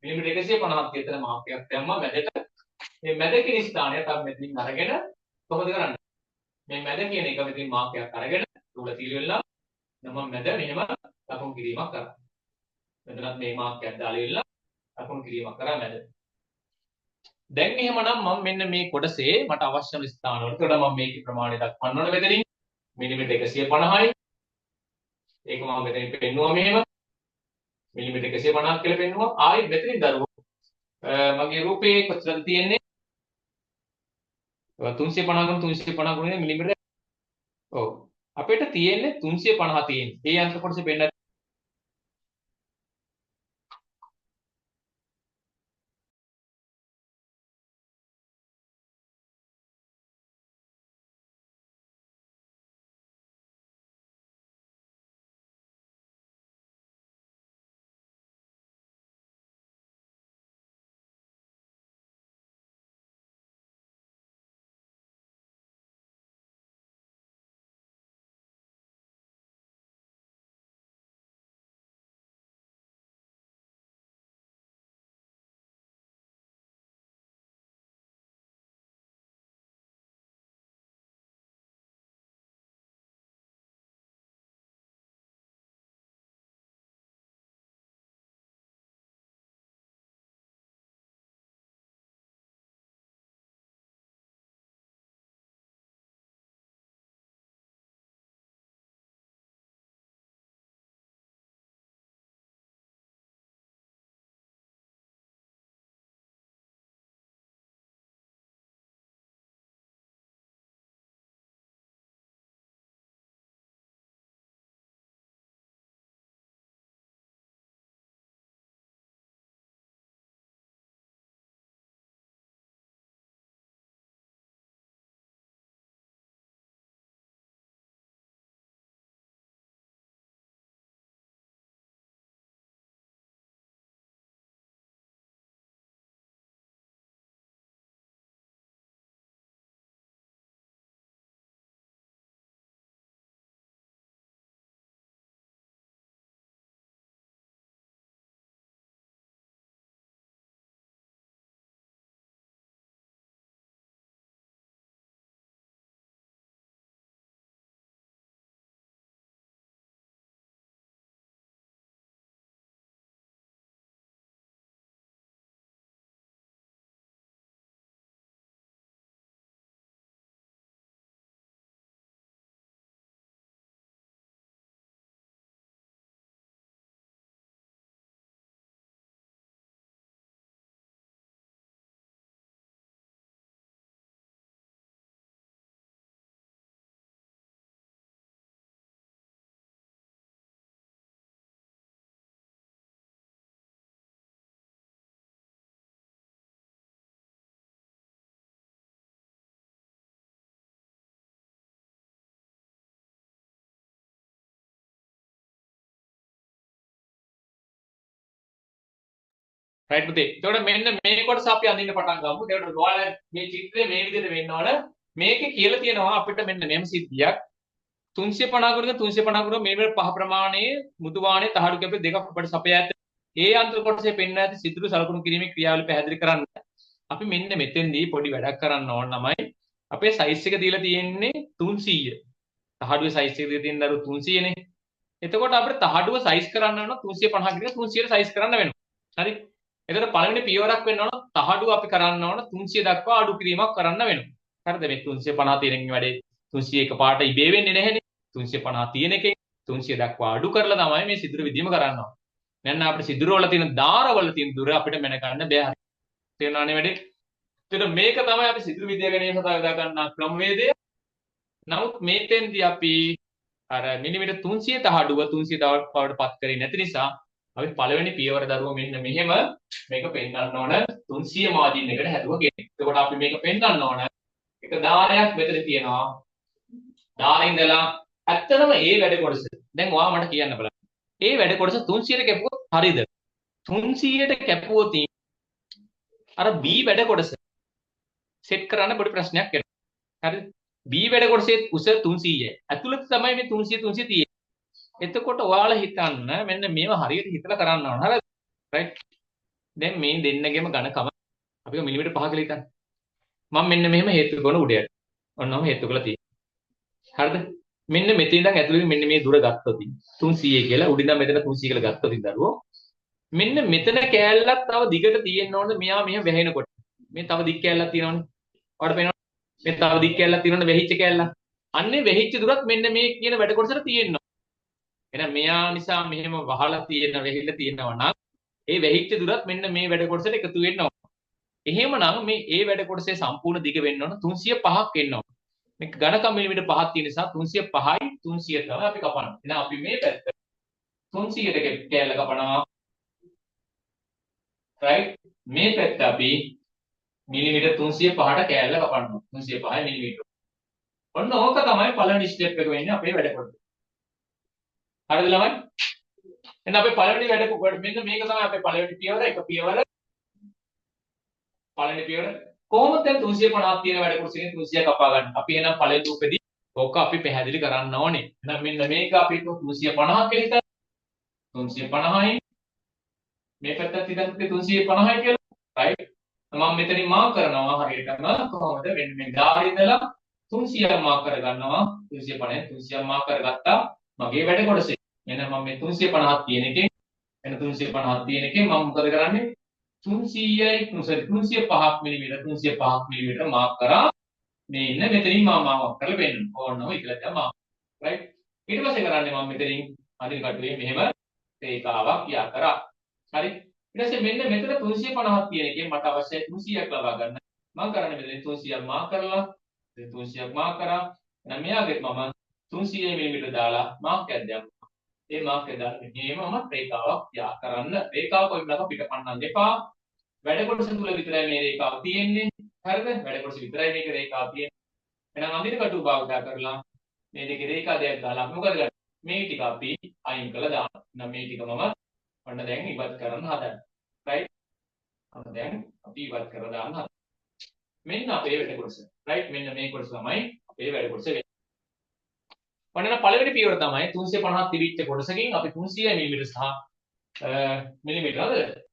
මිලිමීටර 150ක් විතර මාප්පයක් දැම්මා මැදට. මේ මැද කියන ස්ථානය අපි මෙතනින් අරගෙන කොහොමද කරන්නේ? මේ මැද කියන එක මෙතනින් මාප්පයක් අරගෙන රූල තීරෙල්ලා නම් මැද මෙහෙම ලකුණු කිරීමක් කරා. මෙතනත් මේ මාප්පයක් දාලා ඉල්ල ලකුණු කිරීමක් කරා මැද. දැන් එහෙමනම් මම මෙන්න මේ කොටසේ මට අවශ්‍ය වෙන ස්ථාන වලට මම මේකේ ප්‍රමාණය දක්වන්න ඕනේ මෙතනින් මිලිමීටර 150යි. ඒක මම මෙතනින් පෙන්නුවා මෙහෙම. මිලිමීටර 150ක් කියලා පෙන්නුවා. ආයෙත් මෙතනින් දරුවෝ මගේ රූපේ කොච්චරද තියෙන්නේ? 350 ගුණ 350 ගුණ මිලිමීටර. ඔව්. අපිට තියෙන්නේ 350 තියෙන්නේ. ඒ අංක කොටසේ පෙන්නන්න. රයිට් පුතේ. එතකොට මෙන්න මේ කොටස අපි අඳින්න පටන් ගමු. එතකොට ඔයාලා මේ චිත්‍රය මේ විදිහට වෙන්න ඕන. මේකේ කියලා තියෙනවා අපිට මෙන්න මෙම සිද්ධියක් 350 ගුණක 350 ගුණ මිලිමීටර 5 ප්‍රමාණයේ මුතු වාණයේ තහඩු කැප දෙකක් අපිට සපයා ඇත. ඒ අන්තර කොටසේ පෙන්වා ඇති සිදුරු සලකුණු කිරීමේ ක්‍රියාවලිය පැහැදිලි කරන්න. අපි මෙන්න මෙතෙන්දී පොඩි වැඩක් කරන්න ඕන ළමයි. අපේ සයිස් එක දීලා තියෙන්නේ 300. තහඩුවේ සයිස් එක දීලා තියෙන දරු 300 නේ. එතකොට අපිට තහඩුව සයිස් කරන්න වෙනවා 350 කියන 300ට සයිස් කරන්න වෙනවා. හරි. එතකොට පළවෙනි පියවරක් වෙන්න ඕන තහඩුව අපි කරන්න ඕන 300 දක්වා අඩු කිරීමක් කරන්න වෙනවා. හරිද? මේ 350 තියෙන වැඩේ 300 එකපාරට ඉබේ වෙන්නේ නැහැනේ. 350 තියෙන එකේ 300 දක්වා අඩු කරලා තමයි මේ සිදුරු විදීම කරන්න ඕන. නැත්නම් අපිට සිදුරු වල තියෙන දාරවල තියෙන දුර අපිට මැන ගන්න බෑ. තේරුණානේ වැඩේ? එතකොට මේක තමයි අපි සිදුරු විද්‍යාව ගැනීම සඳහා යොදා ගන්න ක්‍රමවේදය. නමුත් මේතෙන්දී අපි අර මිලිමීටර 300 තහඩුව 300 බවට පත් කරේ නැති නිසා අපි පළවෙනි පියවර දරුව මෙන්න මෙහෙම මේක පෙන්වන්න ඕන 300 මාජින් එකට හැදුවා කියන්නේ. එතකොට අපි මේක පෙන්වන්න ඕන එක දාරයක් මෙතන තියෙනවා. දාරේ ඉඳලා ඇත්තටම ඒ වැඩ කොටස දැන් ඔයා මට කියන්න බලන්න. ඒ වැඩ කොටස 300ට කැපුවොත් හරියද? 300ට කැපුවොත් අර B වැඩ කොටස සෙට් කරන්න පොඩි ප්‍රශ්නයක් එනවා. හරිද? B වැඩ කොටසේ උස 300යි. ඇතුළත තමයි මේ 300 300 තියෙන්නේ. එතකොට ඔයාලා හිතන්න මෙන්න මේවා හරියට හිතලා කරන්න ඕන. හරිද? රයිට්. දැන් මේ දෙන්නගෙම ඝනකම අපි මිලිමීටර් 5 කියලා හිතන්න. මම මෙන්න මෙහෙම හේතු කරන උඩයට. ඔන්නම හේතු කරලා තියෙනවා. හරිද? මෙන්න මෙතන ඉඳන් ඇතුළෙන් මෙන්න මේ දුර ගත්තොත් 300 කියලා උඩින් ඉඳන් මෙතන 300 කියලා ගත්තොත් දරුවෝ මෙන්න මෙතන කෑල්ලක් තව දිගට තියෙන්න ඕනද මෙයා මෙහෙම වැහෙනකොට. මේ තව දික් කෑල්ලක් තියෙනවනේ. ඔයාලට පේනවද? මේ තව දික් කෑල්ලක් තියෙනවනේ වැහිච්ච කෑල්ලක්. අන්නේ වැහිච්ච දුරත් මෙන්න මේ කියන වැඩ කොටසට තියෙනවා. එහෙනම් මෙයා නිසා මෙහෙම වහලා තියෙන වැහිලා තියෙනවා නම් ඒ වැහිච්ච දුරත් මෙන්න මේ වැඩ කොටසට එකතු වෙනවා. එහෙමනම් මේ ඒ වැඩ කොටසේ සම්පූර්ණ දිග වෙන්න ඕන 305ක් එන්න ඕන. මේක ඝනකම් මිලිමීටර් 5ක් තියෙන නිසා 305යි 300 තමයි අපි කපන්නේ. එහෙනම් අපි මේ පැත්ත 300ට කෑල්ල කපනවා. right මේ පැත්ත අපි මිලිමීටර් 305ට කෑල්ල කපනවා. 305 මිලිමීටර. ඔන්න ඕක තමයි පළවෙනි ස්ටෙප් එක වෙන්නේ අපේ වැඩ කොටස. හරිද ළමයි? එහෙනම් අපේ පළවෙනි වැඩ කොටස මෙන්න මේක තමයි අපේ පළවෙනි පියවර. එක පියවර පළවෙනි පියවර කොහොමද දැන් 350ක් තියෙන වැඩ කොටසකින් 300 කපා ගන්න. අපි එහෙනම් පළවෙනි රූපෙදී ඕක අපි පැහැදිලි කරන්න ඕනේ. එහෙනම් මෙන්න මේක අපි 350ක් කියලා හිතන්න. 350යි මේ පැත්තත් හිතන්න 350යි කියලා. right මම මෙතනින් මාක් කරනවා හරියටම කොහොමද මෙන්න මේ ගාහේ ඉඳලා 300ක් මාක් කර ගන්නවා 350ෙන් 300ක් මාක් කරගත්තා මගේ වැඩ කොටසේ. එහෙනම් මම මේ 350ක් තියෙන එකෙන් එන 350ක් තියෙන එකෙන් මම මොකද කරන්නේ 305ක් මිලිමීටර 305ක් මිලිමීටර මාක් කරා මේ ඉන්න මෙතනින් මම මාක් කරලා පෙන්නනවා. ඕනම ඉතලට මාක්. right ඊට පස්සේ කරන්නේ මම මෙතනින් අදින කටුවේ මෙහෙම රේඛාවක් යා කරා. හරි ඊට පස්සේ මෙන්න මෙතන 350ක් තියෙන එකෙන් මට අවශ්‍යයි 300ක් ලබා ගන්න. මම කරන්නේ මෙතන 300ක් මාක් කරලා 300ක් මාක් කරා. එහෙනම් මෙයාගෙත් මම 300 මිලිමීටර දාලා මාක් එකක් දැම්මා. ඒ මාක් එක දාලා මෙහෙමම රේඛාවක් යා කරන්න. රේඛාව කොයිමලක පිටපන්නන්න එපා. වැඩ කොටස තුල විතරයි මේ රේඛාව තියෙන්නේ. හරිද? වැඩ කොටස විතරයි මේක රේඛාව තියෙන්නේ. එහෙනම් අඳින කටුව භාවිතා කරලා මේ දෙකේ රේඛා දෙකක් දාලා මොකද කරන්නේ? මේ ටික අපි අයින් කළා දානවා. එහෙනම් මේ ටික මම ඔන්න දැන් ඉවත් කරන්න හදන්න. right? දැන් අපි ඉවත් කරලා දාන්න හදන්න. මෙන්න අපේ වැඩ කොටස. right? මෙන්න මේ කොටස තමයි අපේ වැඩ කොටස වෙන්නේ. ඔන්න පළවෙනි පියවර තමයි 350ක් තිබිච්ච කොටසකින් අපි 300 මිලිමීටර සහ මිලිමීටර හරිද?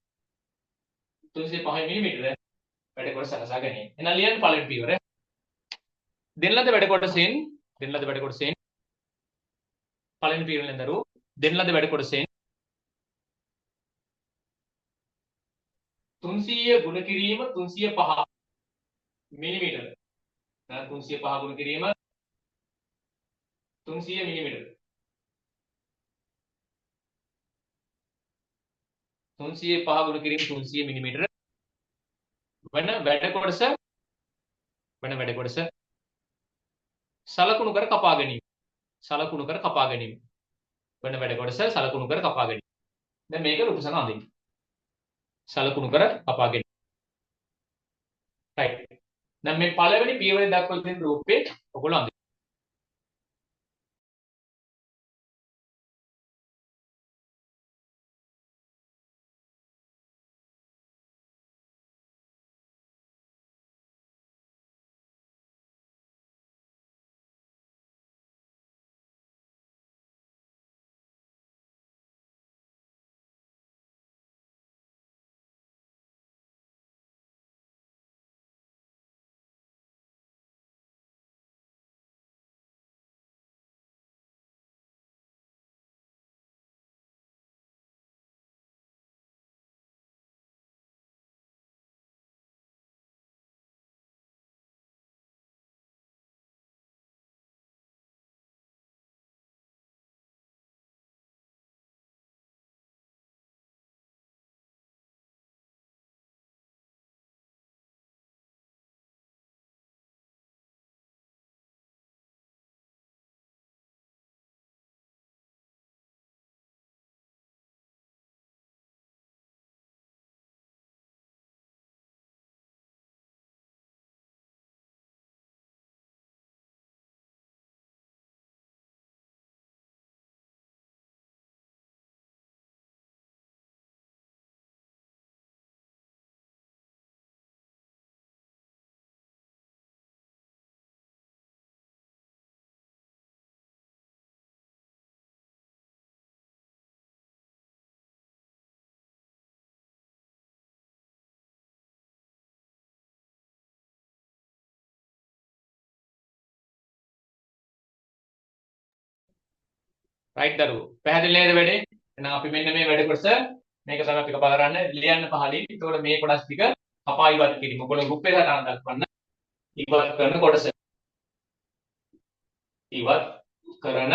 305 මිලිමීටර වැඩ කොටස සකසා ගැනීම. එහෙනම් ලියන්න පළවෙනි පියවර. දෙන ලද වැඩ කොටසෙන් පළවෙනි පියවරෙන් දරුවෝ දෙන ලද වැඩ කොටසෙන් 300 ගුණ කිරීම 305 මිලිමීටර. 305 ගුණ කිරීම 300 මිලිමීටර. 305 ගුණ කිරීම 300 මිලිමීටර වෙන වැඩ කොටස සලකුණු කර කපා ගැනීම. වෙන වැඩ කොටස සලකුණු කර කපා ගැනීම. දැන් මේක රූපසන අඳින්න. සලකුණු කර කපා ගැනීම. right. දැන් මේ පළවෙනි පියවරේ දක්වලා තියෙන රූපේ ඔයගොල්ලෝ අඳින්න. රයිට් දරුවෝ. පැහැදිලි නේද වැඩේ? එහෙනම් අපි මෙන්න මේ වැඩ කොටස මේක තමයි අපි කපා කරන්න ලියන්න පහලින්. ඒතකොට මේ කොටස් ටික කපා ඉවත් කිරීම. ඔයගොල්ලෝ ගෲප් එකකට දාන්න දක්වන්න. ඉවත් කරන කොටස. ඉවත් කරන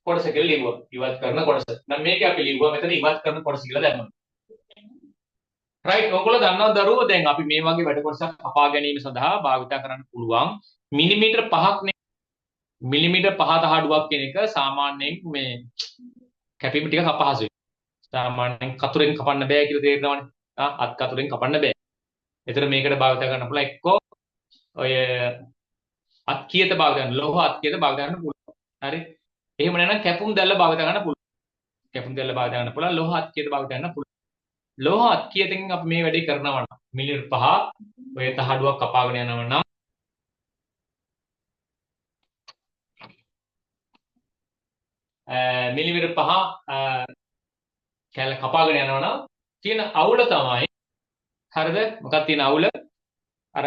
කොටස කියලා ලියුවා. ඉවත් කරන කොටස. දැන් මේක අපි ලියුවා මෙතන ඉවත් කරන කොටස කියලා දැම්මා. රයිට් ඔයගොල්ලෝ දන්නවද දරුවෝ දැන් අපි මේ වගේ වැඩ කොටසක් කපා ගැනීම සඳහා භාවිත කරන්න පුළුවන් මිලිමීටර 5ක් නේ. මිලිමීටර 5 දහඩුවක් කියන එක සාමාන්‍යයෙන් මේ කැපීම ටික අපහසුයි. සාමාන්‍යයෙන් කතුරෙන් කපන්න බෑ කියලා තේරෙනවනේ. අත් කතුරෙන් කපන්න බෑ. ඒතර මේකට භාවිත කරන්න පුළුවන් එක්කෝ ඔය අත්කියත භාවිත කරන්න ලෝහ අත්කියත භාවිත කරන්න පුළුවන්. හරි. එහෙම නැත්නම් කැපුම් දැල්ල භාවිත කරන්න පුළුවන්. කැපුම් දැල්ල භාවිත කරන්න පුළුවන් ලෝහ අත්කියත භාවිත කරන්න පුළුවන්. ලෝහ අත්කියතෙන් අපි මේ වැඩේ කරනවා නම් මිලිමීටර 5 ඔය තහඩුවක් කපාගෙන යනවා නම් මිලිමීටර 5 කැල කපාගෙන යනවා නම් තියෙන අවුල තමයි හරිද මොකක්ද තියෙන අවුල අර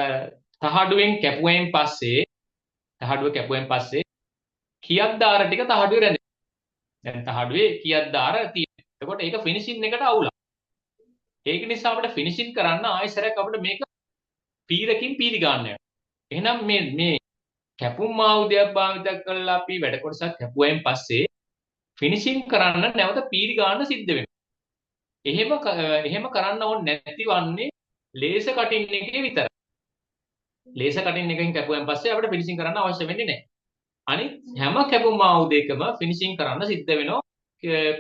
තහඩුවෙන් කැපුවෙන් පස්සේ තහඩුව කැපුවෙන් පස්සේ කියක් දාර ටික තහඩුවේ රැඳෙනවා. දැන් තහඩුවේ කියක් දාර තියෙනවා. එතකොට ඒක ෆිනිෂින් එකට අවුලක්. ඒක නිසා අපිට ෆිනිෂින් කරන්න ආයෙසරයක් අපිට මේක පීරකින් පීරි ගන්න වෙනවා. එහෙනම් මේ කැපුම් ආයුධයක් භාවිත කරලා අපි වැඩ කොටසක් කැපුවෙන් පස්සේ ෆිනිෂින් කරන්න නැවත පීරි ගන්න සිද්ධ වෙනවා. එහෙම කරන්න ඕනේ නැතිවන්නේ ලේසර් කටින් එකේ විතරයි. ලේසර් කටින් එකකින් කැපුවෙන් පස්සේ අපිට ෆිනිෂින් කරන්න අවශ්‍ය වෙන්නේ නැහැ. අනිත් හැම කැපුම් ආයුධයකම ෆිනිෂින් කරන්න සිද්ධ වෙනවා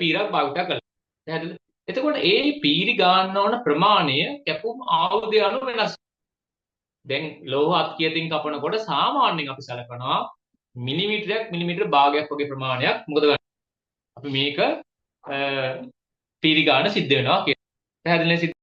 පීරක් භාවිත කරලා. පැහැදිලිද? එතකොට ඒ පීරි ගන්න ඕන ප්‍රමාණය කැපුම් ආයුධය අනුව වෙනස්. දැන් ලෝහ අත්කියතින් කපනකොට සාමාන්‍යයෙන් අපි සලකනවා මිලිමීටර භාගයක් වගේ ප්‍රමාණයක් මොකද ගන්න. අපි මේක පීරි ගන්න සිද්ධ වෙනවා කියලා. පැහැදිලිද?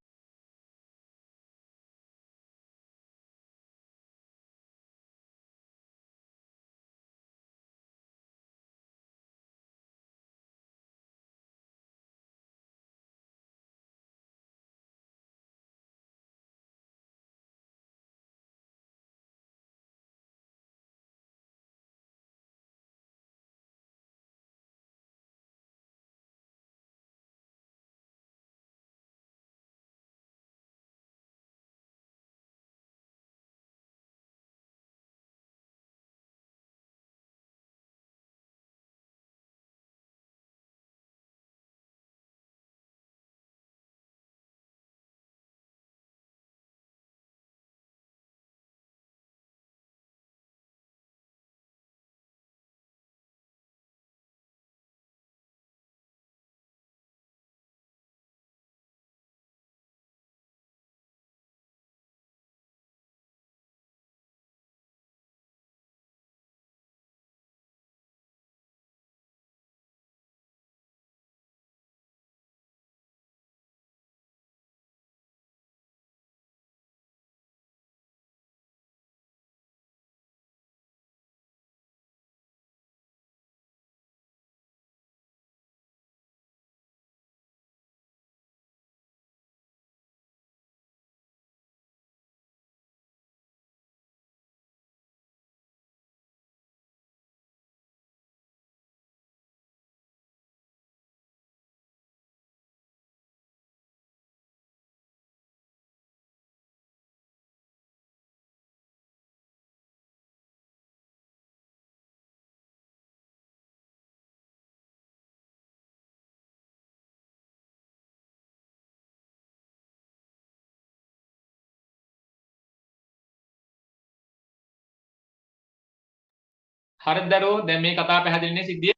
හරිද දරුවෝ දැන් මේ කතාව පැහැදිලිනේ සිද්ධිය.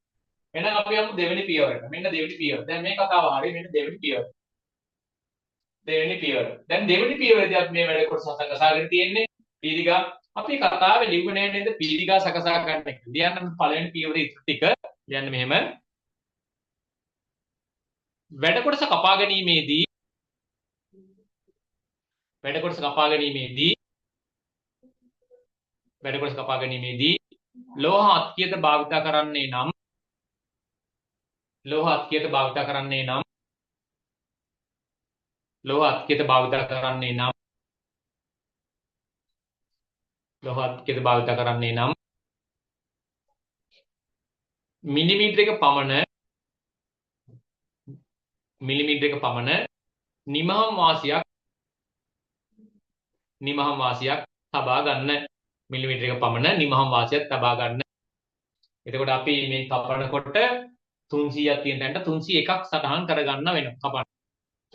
එහෙනම් අපි යමු දෙවෙනි පියවරට. මෙන්න දෙවෙනි පියවර. දැන් මේ කතාව හරිය මෙන්න දෙවෙනි පියවර. දෙවෙනි පියවර. දැන් දෙවෙනි පියවරදී අපි මේ වැඩ කොටස සකසාගෙන තියෙන්නේ පීඩිකා. අපි කතාවේ ලිව්වේ නේද පීඩිකා සකසා ගන්න එක. ලියන්න පළවෙනි පියවර ඉතුරු ටික ලියන්න මෙහෙම. වැඩ කොටස කපා ගැනීමේදී වැඩ කොටස කපා ගැනීමේදී ලෝහ අත්කියත භාවිත කරන්නේ නම් ලෝහ අත්කියත භාවිත කරන්නේ නම් ලෝහ අත්කියත භාවිත කරන්නේ නම් ලෝහ අත්කියත භාවිත කරන්නේ නම් මිලිමීටර එක පමණ නිමහම් වාසියක් තබා ගන්න. මිලිමීටර එක පමණ නිමහම් වාසියක් තබා ගන්න. එතකොට අපි මේ කපනකොට 300ක් තියෙන තැනට 301ක් සටහන් කරගන්න වෙනවා කපන්න.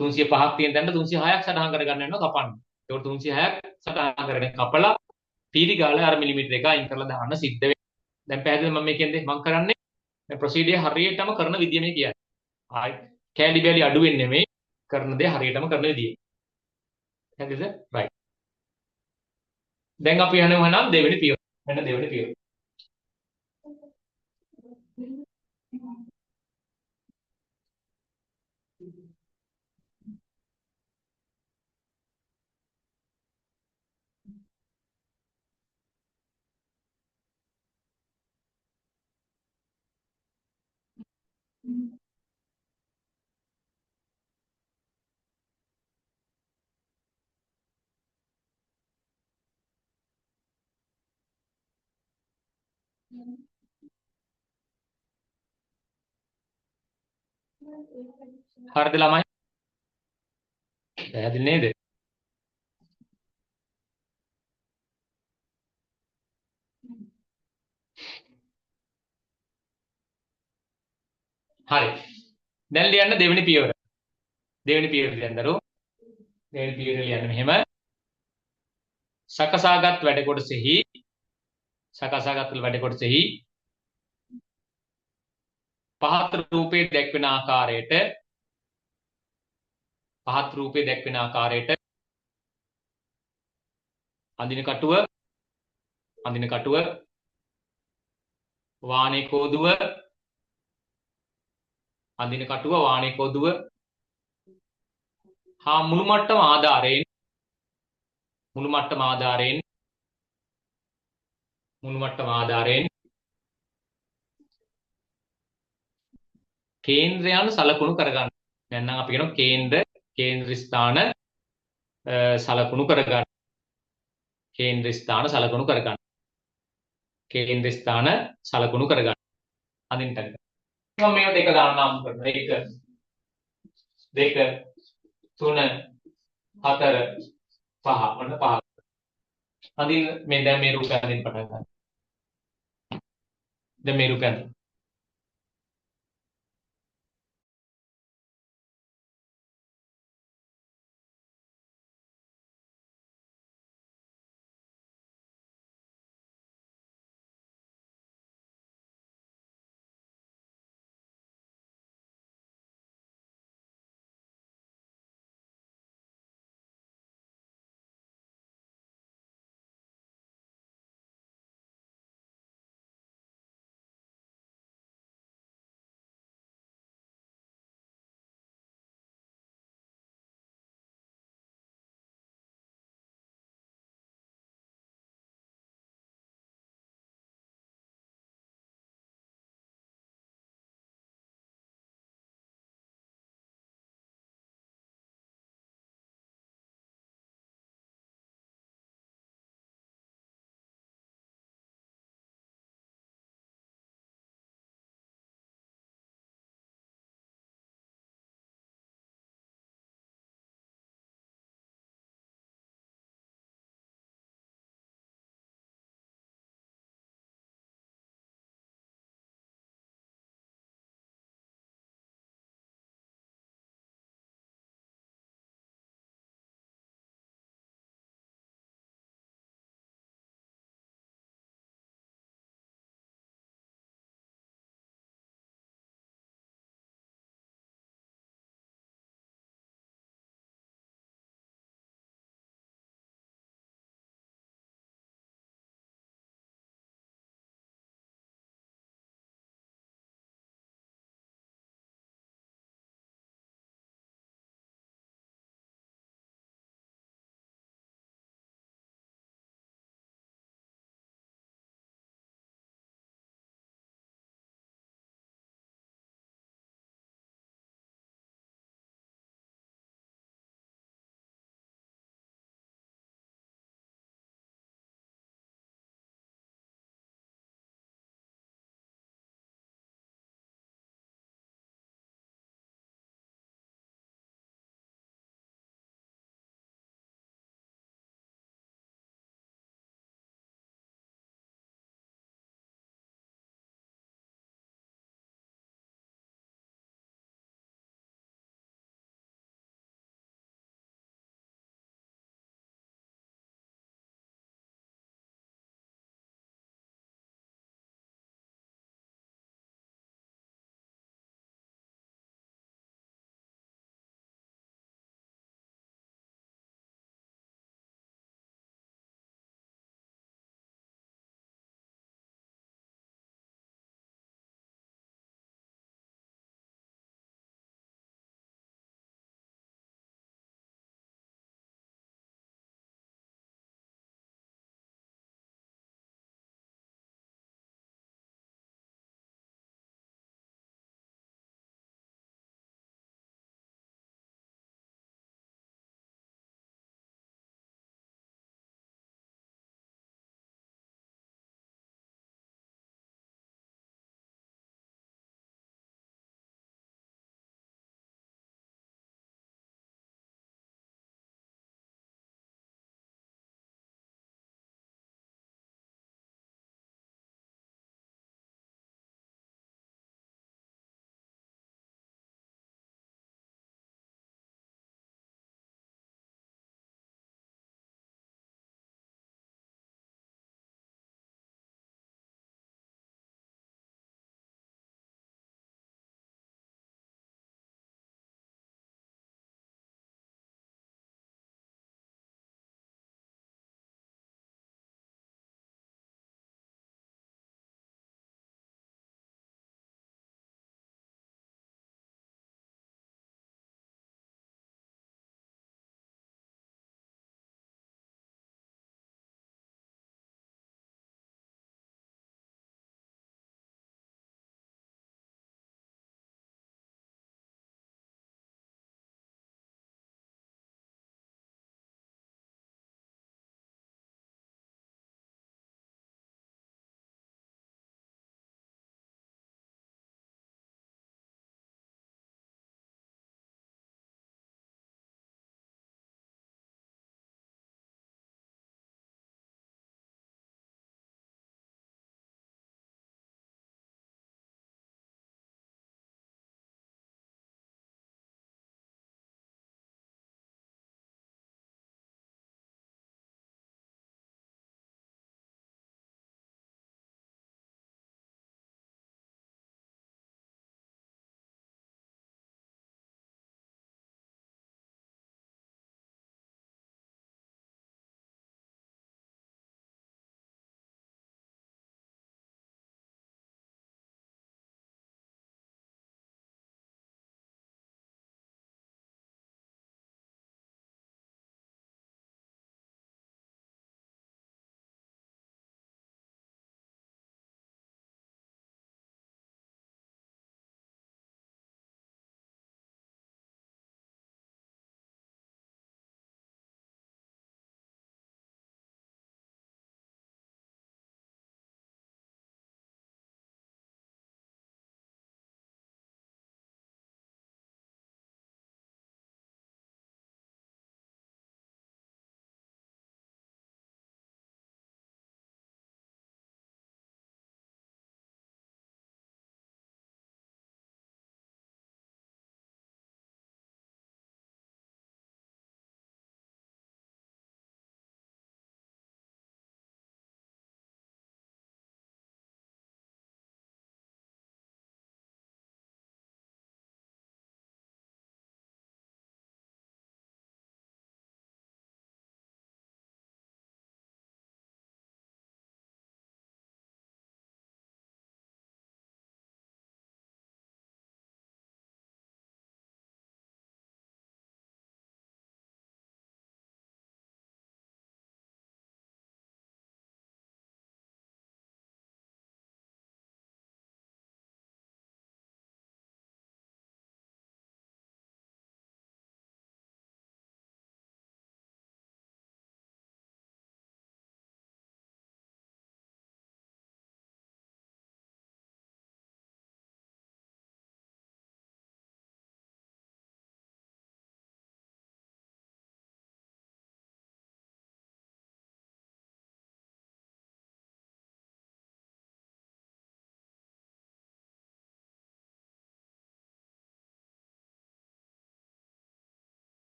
305ක් තියෙන තැනට 306ක් සටහන් කරගන්න වෙනවා කපන්න. ඒකට 306ක් සටහන් කරගෙන කපලා පීරිගාල අර මිලිමීටර එක අයින් කරලා දාන්න සිද්ධ වෙනවා. දැන් පැහැදිලිද මම මේ කියන්නේ මම කරන්නේ මේ ප්‍රොසීඩියර් හරියටම කරන විදිය මේ කියන්නේ. ආයි කෑලි බෑලි අඩු වෙන්නේ නෙමෙයි කරන දේ හරියටම කරන විදිය. හරිද? right. දැන් අපි යනවා නම් දෙවෙනි පියවර. මෙන්න දෙවෙනි පියවර. හරිද ළමයි? පැහැදිලි නේද? හරි. දැන් ලියන්න දෙවෙනි පියවර. දෙවෙනි පියවර ලියන්න දරුවෝ. දෙවෙනි පියවර ලියන්න මෙහෙම. සකසාගත් වැඩ කොටසෙහි පහත් රූපේ දැක්වෙන ආකාරයට අඳින කටුව වාණේ කෝදුව හා මුළු මට්ටම ආධාරයෙන් කේන්ද්‍රයන් සලකුණු කරගන්න. නැත්නම් අපි කියනවා කේන්ද්‍ර ස්ථාන සලකුණු කරගන්න. අඳින්න ගන්න. මම මේවා දෙක දාන්නම් කරනවා. 1 2 3 4 5 ඔන්න 5. අඳින්න මේ දැන් මේ රූපය අඳින්න පටන් ගන්න. දැන් මේ රූපය අඳින්න.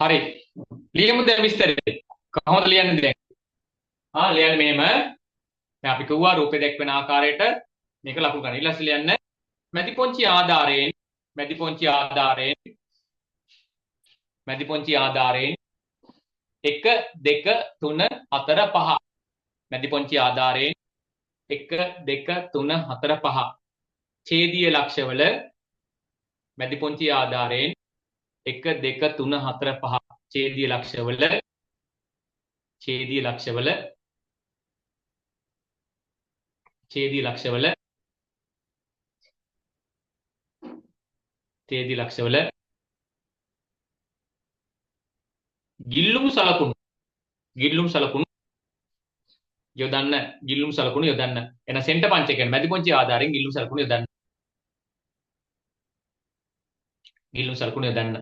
හරි. ලියමු දැන් විස්තරේ. කොහොමද ලියන්නේ දැන්? ලියන්නේ මෙහෙම. දැන් අපි කිව්වා රූපේ දැක්වෙන ආකාරයට මේක ලකුණු ගන්න. ඊළඟට ලියන්න මැදිපොන්චි ආධාරයෙන් මැදිපොන්චි ආධාරයෙන් 1 2 3 4 5 මැදිපොන්චි ආධාරයෙන් 1 2 3 4 5 ඡේදීය ලක්ෂවල මැදිපොන්චි ආධාරයෙන් 1 2 3 4 5 ඡේදීය ලක්ෂවල ඡේදීය ලක්ෂවල ඡේදීය ලක්ෂවල ඡේදීය ලක්ෂවල ගිල්ලුම් සලකුණු යොදන්න ගිල්ලුම් සලකුණු යොදන්න එන සෙන්ටර් පංච කියන්නේ මැදිපොන්චි ආධාරයෙන් ගිල්ලුම් සලකුණු යොදන්න ගිල්ලුම් සලකුණු යොදන්න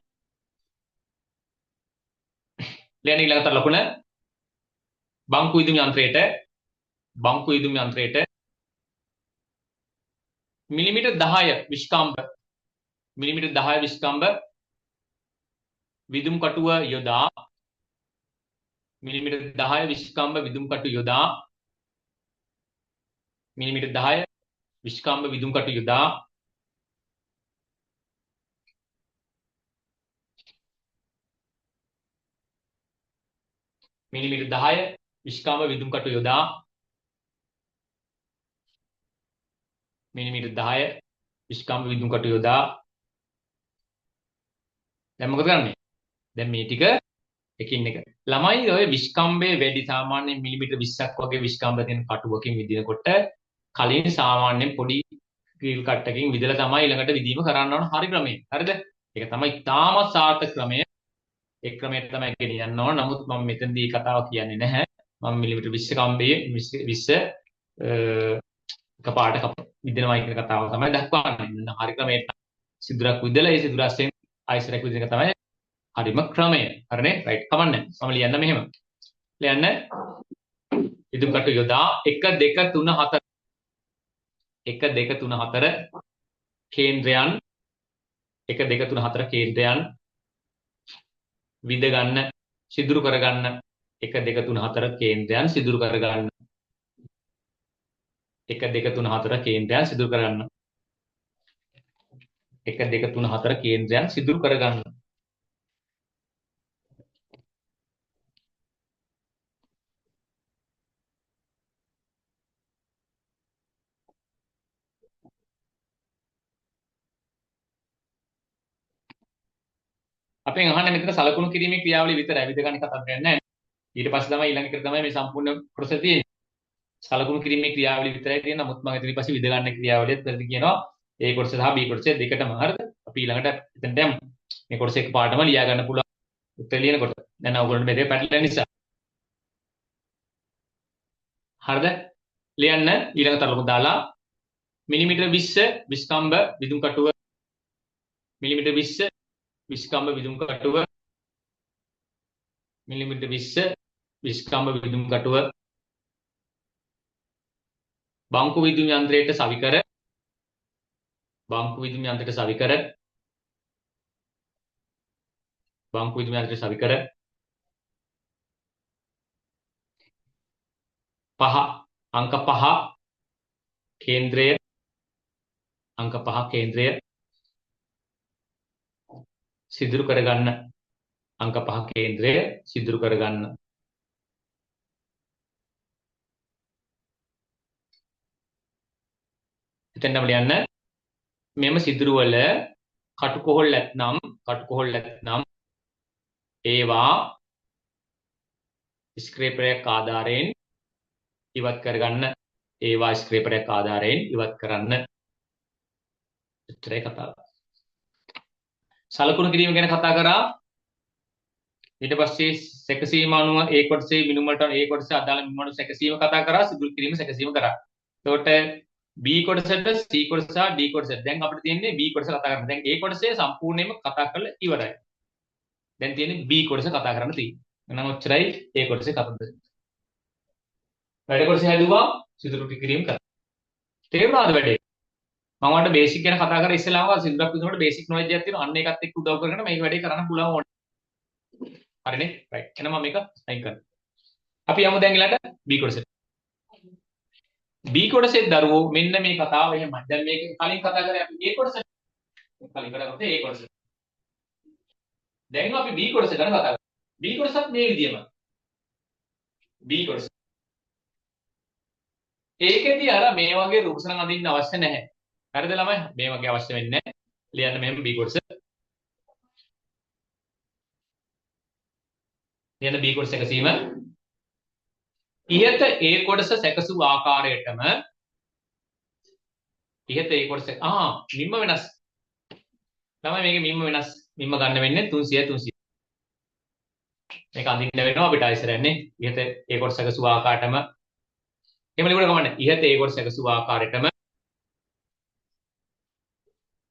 ලියන ඊළඟට ලකුණ බංකු ඉදුම් යන්ත්‍රයට මිලිමීටර් 10 විස්කම්බ විදුම් කටුව යොදා මිලිමීටර් 10 විස්කම්බ විදුම් කටු යොදා මිලිමීටර් 10 විස්කම්බ විදුම් කටු යොදා මිලිමීටර් 10 විස්කම්බ විදුම් කටු යොදා මිලිමීටර් 10 විස්කම්බ විදුම් කටු යොදා දැන් මොකද කරන්නේ? දැන් මේ ටික එකින් එක ළමයි ඔය විස්කම්බේ වැඩි සාමාන්‍යයෙන් මිලිමීටර් 20ක් වගේ විස්කම්බ තියෙන කටුවකින් විදිනකොට කලින් සාමාන්‍යයෙන් පොඩි ක්‍රීල් කට්ටකින් විදලා තමයි ළඟට විදීම කරන්න ඕන හරි ක්‍රමය. හරිද? ඒක තමයි තාමත් සාර්ථක ක්‍රමය. ඒ ක්‍රමයට තමයි ගෙනියන්න ඕන. නමුත් මම මෙතනදී කතාව කියන්නේ නැහැ. මම මිලිමීටර් 20 කම්බේ 20 එකපාරට විදිනවා කියන කතාව තමයි දක්වන්නේ. හරි ක්‍රමයට සිදුරක් විදලා ඒ සිදුරස්යෙන් ආයිසරක් විදින එක තමයි හරිම ක්‍රමය. හරිනේ? රයිට්. කමන්නේ. මම ලියන්න මෙහෙම. ලියන්න ඉදුම් කටු යොදා 1 2 3 4 1 2 3 4 කේන්ද්‍රයන් 1 2 3 4 කේන්ද්‍රයන් විද ගන්න සිදුරු කරගන්න 1 2 3 4 කේන්ද්‍රයන් සිදුරු කරගන්න 1 2 3 4 කේන්ද්‍රයන් සිදුරු කරගන්න 1 2 3 4 කේන්ද්‍රයන් සිදුරු කරගන්න අපෙන් අහන්නේ මෙතන සලකුණු කිරීමේ ක්‍රියාවලිය විතරයි විද ගන්න කතාවක් නැහැ. ඊට පස්සේ තමයි ඊළඟ එක තමයි මේ සම්පූර්ණ ප්‍රොසෙස් තියෙන්නේ. සලකුණු කිරීමේ ක්‍රියාවලිය විතරයි තියෙන්නේ. නමුත් මම ඊට පස්සේ විද ගන්න ක්‍රියාවලියත් පෙරදි කියනවා. A කොටස සහ B කොටස දෙකටම හරිද? අපි ඊළඟට එතනට යමු. මේ කොටස එකපාරටම ලියා ගන්න පුළුවන් උත්තර ලියනකොට. දැන් ඔයගොල්ලන්ට මේක පැටලෙන නිසා. හරිද? ලියන්න ඊළඟ තරලම දාලා මිලිමීටර් 20 විස්කම්බ විදුම් කටුව මිලිමීටර් 20 විස්කම්බ විදුම් කටුව මිලිමීටර් 20 විස්කම්බ විදුම් කටුව බංකු විදුම් යන්ත්‍රයට සවිකර බංකු විදුම් යන්ත්‍රයට සවිකර 5 අංක 5 කේන්ද්‍රය අංක 5 කේන්ද්‍රය සිදුරු කරගන්න අංක 5 කේන්ද්‍රය සිදුරු කරගන්න එතනම ලියන්න මෙම සිදුරු වල කටුකොහල් නැත්නම් ඒවා ස්ක්‍රේපරයක් ආධාරයෙන් ඉවත් කරගන්න ඒවා ස්ක්‍රේපරයක් ආධාරයෙන් ඉවත් කරන්න උත්තරේ කතාව සලකුණු කිරීම ගැන කතා කරා ඊට පස්සේ සැකසීම අනුව A කොටසේ මිනුම් වලට A කොටසේ අදාළ මිනුම් වලට සැකසීම කතා කරා සිදුරු කිරීම සැකසීම කරා එතකොට B කොටසට C කොටස සහ D කොටස දැන් අපිට තියෙන්නේ B කොටස කතා කරන්න දැන් A කොටසේ සම්පූර්ණයෙන්ම කතා කරලා ඉවරයි දැන් තියෙන්නේ B කොටස කතා කරන්න තියෙන්නේ එහෙනම් ඔච්චරයි A කොටසේ කතාව වැඩ කොටස හැදුවා සිදුරු කිරීම කරා තේරුණාද වැඩේ මම ඔයාලට බේසික් ගැන කතා කරලා ඉස්සෙල්ලාම සිදුරක් විදිහට බේසික් නොලෙජ් එකක් තියෙනවා අන්න ඒකත් එක්ක උදව් කරගෙන මේක වැඩේ කරන්න පුළුවන් ඕනේ හරිනේ right එහෙනම් මම මේක අයින් කරනවා අපි යමු දැන් ඊළඟට B කොටසට B කොටසේ දරුවෝ මෙන්න මේ කතාව එහෙමයි දැන් මේක කලින් කතා කරේ අපි A කොටස කලින් කතා කරේ A කොටස දැන් අපි B කොටස ගැන කතා කරමු B කොටසත් මේ විදියම B කොටස ඒකෙදී අර මේ වගේ රූපසරණ අඳින්න අවශ්‍ය නැහැ. හරිද ළමයි? මේ වගේ අවශ්‍ය වෙන්නේ නැහැ. ලියන්න මෙහෙම B කොටස. ලියන්න B කොටස එකසීම. ඉහත A කොටස සැකසූ ආකාරයටම ඉහත A කොටස මිම්ම වෙනස්. ළමයි මේකේ මිම්ම වෙනස්. මිම්ම ගන්න වෙන්නේ 300 300. මේක අඳින්න වෙනවා අපිට ඉස්සරහන්නේ. ඉහත A කොටස සැකසූ ආකාරයටම එහෙම ලියන්න කමන්නේ. ඉහත A කොටස සැකසූ ආකාරයටම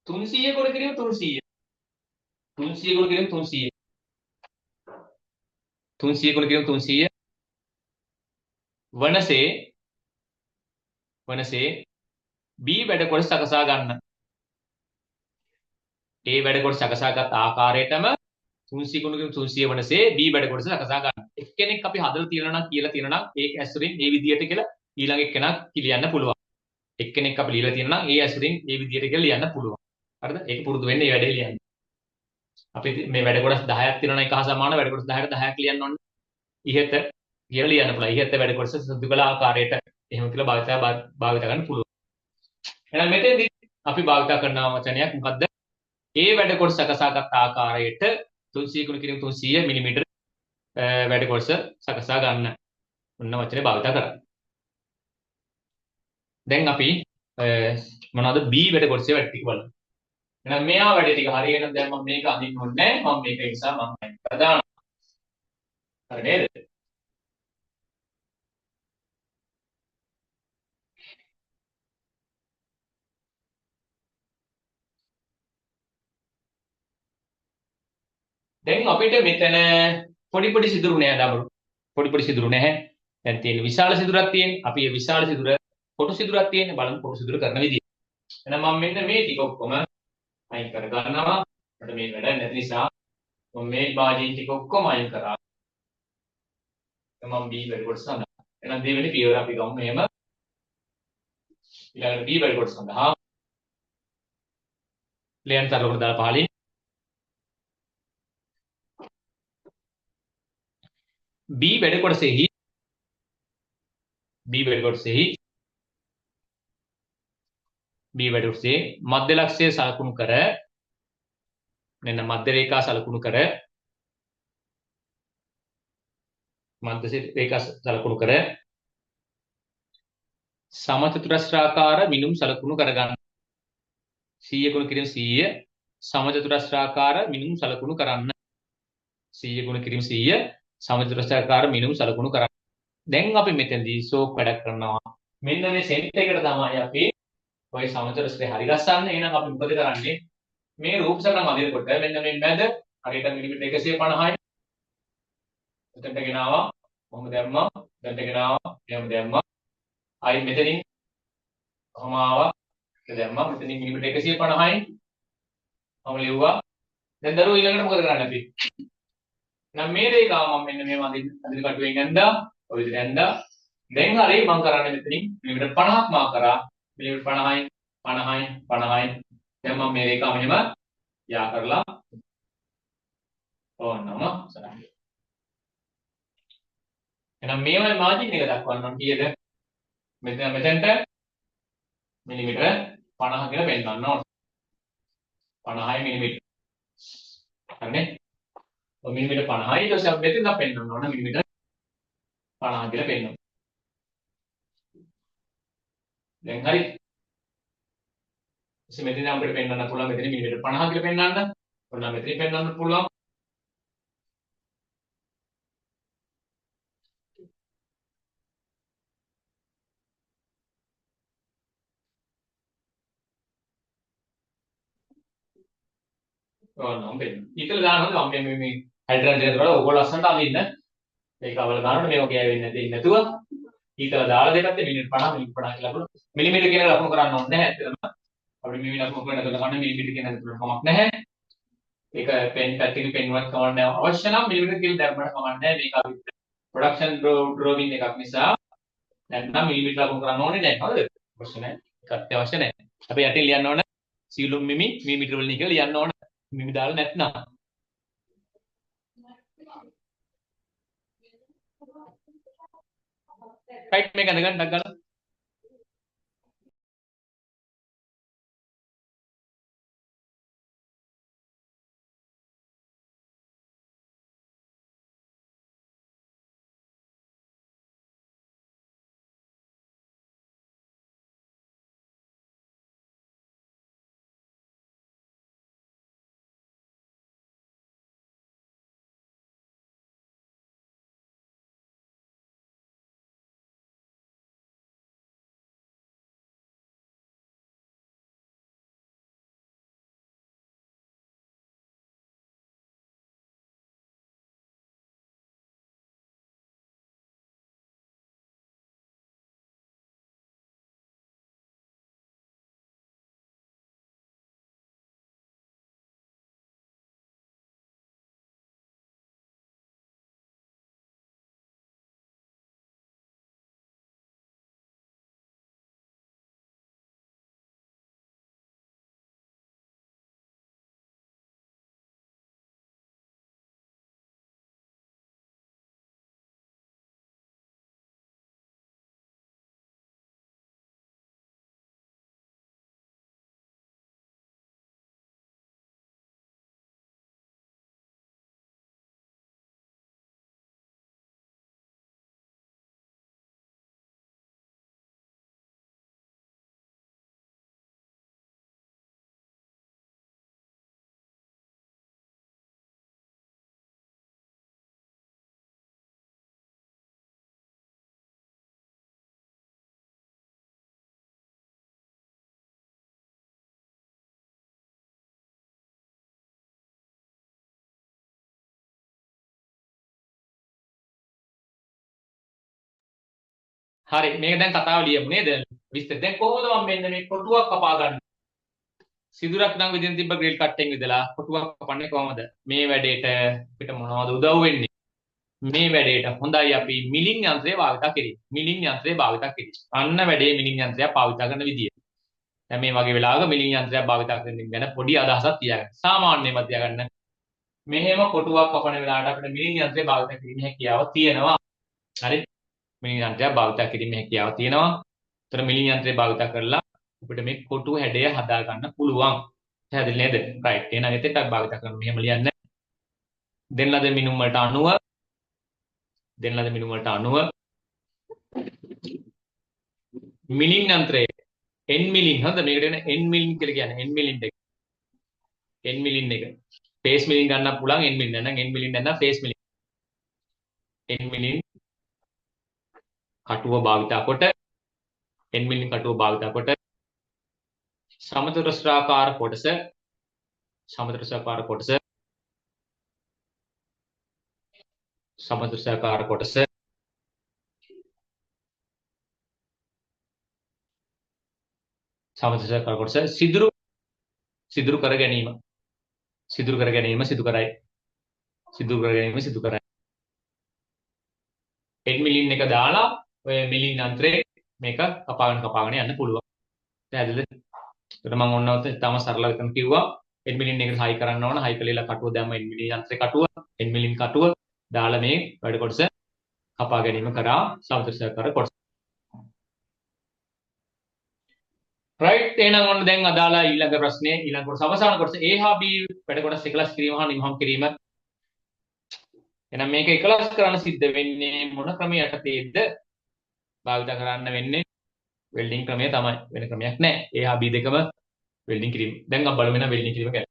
300 කොට කිරීම 300 300 කොට කිරීම 300 300 කොට කිරීම 300 වනසේ B වැඩ කොටස සකසා ගන්න. A වැඩ කොටස සකසාගත් ආකාරයටම 300 කොට කිරීම 300 වනසේ B වැඩ කොටස සකසා ගන්න. එක්කෙනෙක් අපි හදලා තියනවා නම් කියලා තියනවා නම් ඒක ඇසුරින් මේ විදියට කියලා ඊළඟ එක්කෙනා ලියන්න පුළුවන්. එක්කෙනෙක් අපි ලියලා තියනවා නම් ඒ ඇසුරින් මේ විදියට කියලා ලියන්න පුළුවන්. හරිද? ඒක පුරුදු වෙන්න මේ වැඩේ ලියන්න. අපි මේ වැඩ කොටස් 10ක් තියෙනවා නම් එක හා සමාන වැඩ කොටස් 10කට 10ක් ලියන්න ඕනේ. ඉහත කියලා ලියන්න පුළුවන්. ඉහත වැඩ කොටස සුදු කළ ආකාරයට එහෙම කියලා භාවිත ගන්න පුළුවන්. එහෙනම් මෙතෙන්දී අපි භාවිත කරන වචනයක් මොකද්ද? A වැඩ කොටස සකසාගත් ආකාරයට 300 × 300 මිලිමීටර වැඩ කොටස සකසා ගන්න. ඔන්න වචනේ භාවිත කරා. දැන් අපි මොනවද B වැඩ කොටසේ වැඩ ටික බලමු. එහෙනම් මෙයා වැඩ ටික හරියට දැන් මම මේක අඳින්න ඕනේ නැහැ. මම මේක නිසා මම අයින් කරලා දානවා. හරි නේද? දැන් අපිට මෙතන පොඩි පොඩි සිදුරු නෑ දමරු. පොඩි පොඩි සිදුරු නැහැ. දැන් තියෙන විශාල සිදුරක් තියෙන්නේ. අපි මේ විශාල සිදුර කොටු සිදුරක් තියෙන්නේ බලමු කොටු සිදුර කරන විදිය. එහෙනම් මම මෙන්න මේ ටික ඔක්කොම අයින් කර ගන්නවා. මට මේ වැඩ නැති නිසා මම මේ භාජන ටික ඔක්කොම අයින් කරා. මම B වැඩ කොටස සඳහා. එහෙනම් දෙවෙනි පියවර අපි ගමු මෙහෙම. ඊළඟට B වැඩ කොටස සඳහා ලියන්න තරලකට දාලා පහලින් B වැඩ කොටසෙහි මධ්‍ය ලක්ෂය සලකුණු කර මෙන්න මධ්‍ය රේඛා සලකුණු කර සමචතුරස්‍රාකාර මිනුම් සලකුණු කරගන්න 100 ගුණ කිරීම 100 සමචතුරස්‍රාකාර මිනුම් සලකුණු කරන්න 100 ගුණ කිරීම 100 සමචතුරස්‍රාකාර මිනුම් සලකුණු කරන්න. දැන් අපි මෙතනදී ෂෝක් වැඩ කරනවා. මෙන්න මේ සෙන්ටර් එකට තමයි අපි ඔය සමචතුරස්‍රේ හරි ගස්සන්නේ. එහෙනම් අපි මොකද කරන්නේ? මේ රූප සටහන අදිනකොට මෙන්න මේ මැද හරියට මිලිමීටර 150යි. එතනට ගෙනාවා. කොහොම දැම්මා. එතනට ගෙනාවා. එහෙම දැම්මා. ආයි මෙතනින් කොහොම ආවා. දැම්මා. මෙතනින් මිලිමීටර 150යි. මම ලිව්වා. දැන් දරුවෝ ඊළඟට මොකද කරන්නේ අපි? නම් මේ රේඛාව මම මෙන්න මේව අදින කටුවෙන් ඇඳා. ඔය විදිහට ඇඳා. දැන් හරිය මම කරන්නේ මෙතනින් මිලිමීටර 50ක් මාක් කරා. මිලිමීටර 50යි 50යි 50යි. දැන් මම මේ රේඛාව මෙහෙම යා කරලා ඕනම සරයි. එහෙනම් මේවයි මාජින් එක දක්වන්න කීයද? මෙතනට මිලිමීටර 50 කියලා පෙන්නන්න ඕන. 50යි මිලිමීටර. හරිනේ? ඔය මිලිමීටර 50යි ඊට පස්සේ මෙතෙන් නම් පෙන්නන්න ඕන මිලිමීටර 50 කියලා පෙන්නන්න. දැන් හරි. ඉතින් මෙතන අපිට පෙන්වන්න පුළුවන් මෙතන මිලිමීටර 50 කියලා පෙන්වන්න. ඔන්න මෙතන පෙන්වන්න පුළුවන්. ඔන්න පෙන්න. ඊතල දානවා මම මේ හයිඩ්‍රජන් දෙකට වඩා ඕක ලස්සනට අඳින්න. මේක අවල ගන්නකොට මේක ගෑවෙන්නේ නැති නැතුව ඊතල දාලා දෙපැත්තේ මිලිමීටර 50 මිලිමීටර 50 කියලා ලකුණු. මිලිමීටර කියන ලකුණු කරන්න ඕනේ නැහැ ඇත්තටම. අපිට මේ ලකුණු කරන්න කන්න මිලිමීටර කියන ලකුණු කමක් නැහැ. ඒක පෙන් පැතිරි පෙන්වන්න කවන්නේ අවශ්‍ය නම් මිලිමීටර කියලා දැම්මම කවන්නේ මේක අපි ප්‍රොඩක්ෂන් ඩ්‍රෝවින් එකක් නිසා නැත්නම් මිලිමීටර ලකුණු කරන්න ඕනේ නැහැ. හරිද? අවශ්‍ය නැහැ. ඒකත් අවශ්‍ය නැහැ. අපි යටින් ලියන්න ඕන සීලුම් මිමි මිලිමීටර වලින් කියලා ලියන්න ඕන. මිමි දාලා නැත්නම්. රයිට් මේක අඳගන්න ගන්න. හරි මේක දැන් කතාව ලියමු නේද? විස්තර. දැන් කොහොමද මම මෙන්න මේ කොටුවක් කපා ගන්න? සිදුරක් නම් විදිහින් තිබ්බ ග්‍රිල් කට්ටෙන් විදලා කොටුවක් කපන්නේ කොහොමද? මේ වැඩේට අපිට මොනවද උදව් වෙන්නේ? මේ වැඩේට හොඳයි අපි මිලින් යන්ත්‍රය භාවිත කිරීම. මිලින් යන්ත්‍රය භාවිත කිරීම. අන්න වැඩේ මිලින් යන්ත්‍රය භාවිත කරන විදිය. දැන් මේ වගේ වෙලාවක මිලින් යන්ත්‍රයක් භාවිත කරන ගැන පොඩි අදහසක් තියාගන්න. සාමාන්‍යම තියාගන්න. මෙහෙම කොටුවක් කපන වෙලාවට අපිට මිලින් යන්ත්‍රය භාවිත කිරීමේ හැකියාව තියෙනවා. හරි? මිලින් යන්ත්‍රයක් භාවිත කිරීමේ හැකියාව තියෙනවා. ඒතර මිලින් යන්ත්‍රය භාවිත කරලා අපිට මේ කොටු හැඩය හදා ගන්න පුළුවන්. පැහැදිලි නේද? රයිට්. එහෙනම් එතෙක් භාවිත කරන මෙහෙම ලියන්න. දෙන්න ලද මිනුම් වලට අනුව මිලින් යන්ත්‍රයේ n මිලින් හොඳ මේකට එන n මිලින් කියලා කියන්නේ n මිලින් එක. n මිලින් එක. ෆේස් මිලින් ගන්නත් පුළුවන් n මිලින් නැත්නම් n මිලින් නැත්නම් ෆේස් මිලින්. n මිලින් කටුව භාවිත කොට n මිලින් කටුව භාවිත කොට සමචතුරස්‍රාකාර කොටස සමචතුරස්‍රාකාර කොටස සමචතුරස්‍රාකාර කොටස සමචතුරස්‍රාකාර කොටස සිදුරු කර ගැනීම සිදු කරයි n මිලින් එක දාලා ඔය මිලින් යන්ත්‍රේ මේක කපාගෙන යන්න පුළුවන්. පැහැදිලිද? ඒකට මම ඔන්න තම සරල විදිහට කිව්වා n මිලින් එකට හයි කරන්න ඕන. හයි කළේලා කටුව දැම්ම n මිලින් යන්ත්‍රේ කටුව n මිලින් කටුව දාලා මේ වැඩ කොටස කපා ගැනීම කරා සමතුලිතකර කොටස. රයිට් එහෙනම් ඔන්න දැන් අදාළ ඊළඟ ප්‍රශ්නේ ඊළඟ කොටස අවසාන කොටස A හා B වැඩ කොටස් එකලස් කිරීම හා නිමහම් කිරීම. එහෙනම් මේක එකලස් කරන්න සිද්ධ වෙන්නේ මොන ක්‍රමයේ යටතේද? භාවිත කරන්න වෙන්නේ වෙල්ඩින් ක්‍රමය තමයි. වෙන ක්‍රමයක් නැහැ. A හා B දෙකම වෙල්ඩින් කිරීම. දැන් අපි බලමු වෙන වෙල්ඩින් කිරීම ගැන.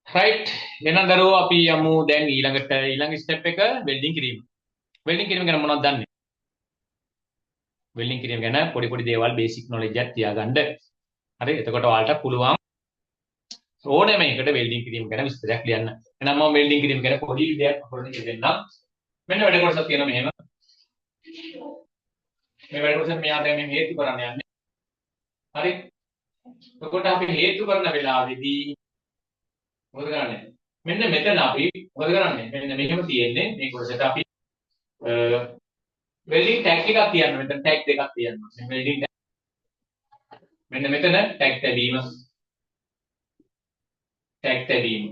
රයිට් එහෙනම් දරුවෝ අපි යමු දැන් ඊළඟ ස්ටෙප් එක වෙල්ඩින් කිරීම. වෙල්ඩින් කිරීම ගැන මොනවද දන්නේ? වෙල්ඩින් කිරීම ගැන පොඩි පොඩි දේවල් බේසික් නොලෙජ් එකක් තියාගන්න. හරි එතකොට ඔයාලට පුළුවන් ඕනෑම එකකට වෙල්ඩින් කිරීම ගැන විස්තරයක් ලියන්න. එහෙනම් මම වෙල්ඩින් කිරීම ගැන පොඩි විදියක් අපරණ දෙන්නම්. මෙන්න වැඩ කොටසක් තියෙනවා මෙහෙම. මේ වැඩ කොටස මෙයා දැන් මේ හේතු කරන්න යන්නේ. හරි. එතකොට අපි හේතු කරන වෙලාවේදී මොකද කරන්නේ? මෙන්න මෙතන අපි මොකද කරන්නේ? මෙන්න මෙහෙම තියෙන්නේ මේ කොටසට අපි වෙල්ඩින් ටැග් එකක් තියන්න. මෙතන ටැග් දෙකක් තියන්න. මේ වෙල්ඩින් මෙන්න මෙතන ටැග් තැබීම. ටැග් තැබීම.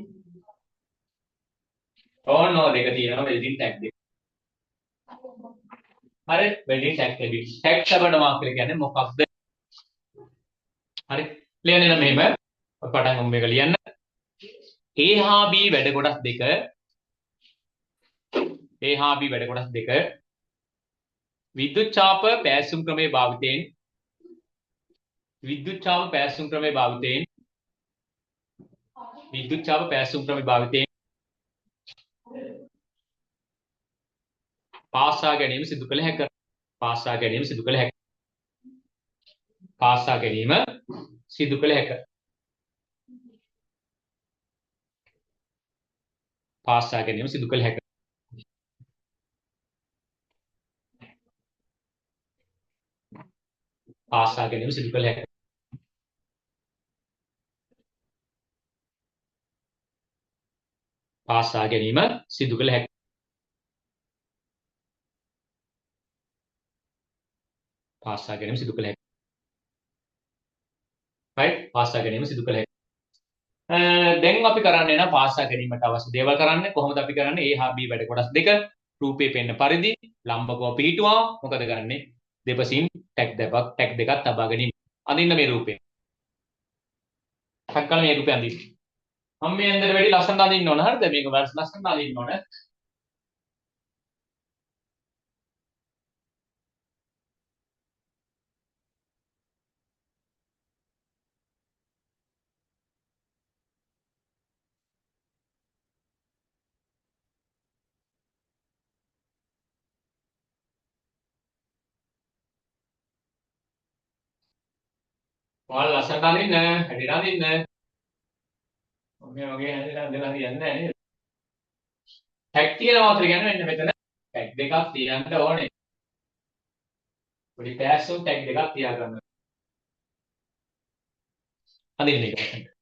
ඕනෝ දෙක තියෙනවා වෙල්ඩින් ටැග් දෙක. හරි වෙල්ඩින් ටැග් තැබීම. ටැග් තබනවා කියලා කියන්නේ මොකක්ද? හරි ලියන්න මෙහෙම පටන් ගමු මේක ලියන්න. A හා B වැඩ කොටස් දෙක A හා B වැඩ කොටස් දෙක විද්‍යුත් ඡාප පෑසුම් ක්‍රමයේ භාවිතයෙන් විද්‍යුත් ඡාප පෑසුම් ක්‍රමයේ භාවිතයෙන් පාසා ගැනීම සිදු කළ හැක. පාසා ගැනීම සිදු කළ හැක. පාසා ගැනීම සිදු කළ හැක. පාසා ගැනීම සිදු කළ හැක. පාසා ගැනීම සිදු කළ හැක. පාසා ගැනීම සිදු කළ හැක. පාසා ගැනීම සිදු කළ හැක. right පාසා ගැනීම සිදු කළ හැක. දැන් අපි කරන්නේ නම් පාසා ගැනීමට අවශ්‍ය දේවල් කරන්නේ කොහොමද අපි කරන්නේ? A හා B වැඩ කොටස් දෙක රූපේ පෙන්න පරිදි ලම්බකව පිහිටුවා මොකද කරන්නේ? දෙපසින් ටැග් දෙකක් තබා ගැනීම. අඳින්න මේ රූපේ. සක්කල මේ රූපේ අඳින්න. මම මේ ඇඳට වැඩි ලස්සනට අඳින්න ඕන. හරිද? මේක ලස්සනට අඳින්න ඕන. ඔයාලා ලස්සනට අඳින්න, හැදිලා අඳින්න. මේ වගේ හැදිලා අඳලා හරියන්නේ නැහැ නේද? ටැග් තියෙනවා කියලා කියන්නේ මෙන්න මෙතන ටැග් දෙකක් තියන්න ඕනේ. පොඩි පෑස්සුම් ටැග් දෙකක් තියාගන්න. අඳින්න එක ලස්සනට.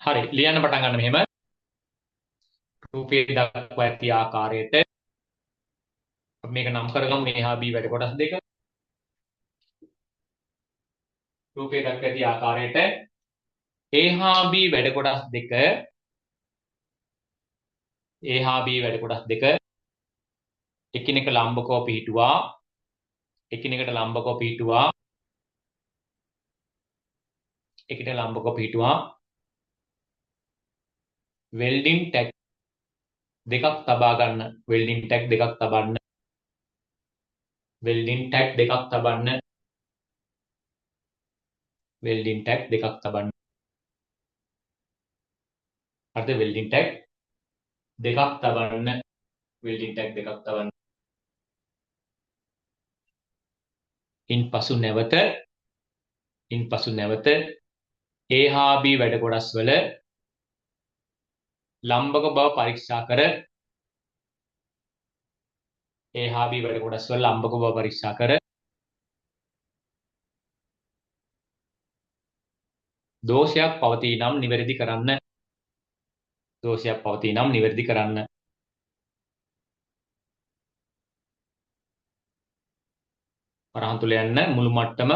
හරි ලියන්න පටන් ගන්න මෙහෙම. රූපයේ දක්වා ඇති ආකාරයට මේක නම් කරගමු A හා B වැඩ කොටස් දෙක. රූපයේ දක්වා ඇති ආකාරයට A හා B වැඩ කොටස් දෙක A හා B වැඩ කොටස් දෙක එකිනෙක ලම්බකව පිහිටුවා එකිනෙකට ලම්බකව පිහිටුවා එකිනෙක ලම්බකව පිහිටුවා වෙල්ඩින් ටැග් දෙකක් තබා ගන්න වෙල්ඩින් ටැග් දෙකක් තබන්න වෙල්ඩින් ටැග් දෙකක් තබන්න වෙල්ඩින් ටැග් දෙකක් තබන්න හරිද වෙල්ඩින් ටැග් දෙකක් තබන්න වෙල්ඩින් ටැග් දෙකක් තබන්න ඉන්පසු නැවත A හා B වැඩ කොටස් වල ලම්බක බව පරීක්ෂා කර A හා B වැඩ කොටස් වල ලම්බක බව පරීක්ෂා කර දෝෂයක් පවතී නම් නිවැරදි කරන්න වරහන් තුල යන්න මුළු මට්ටම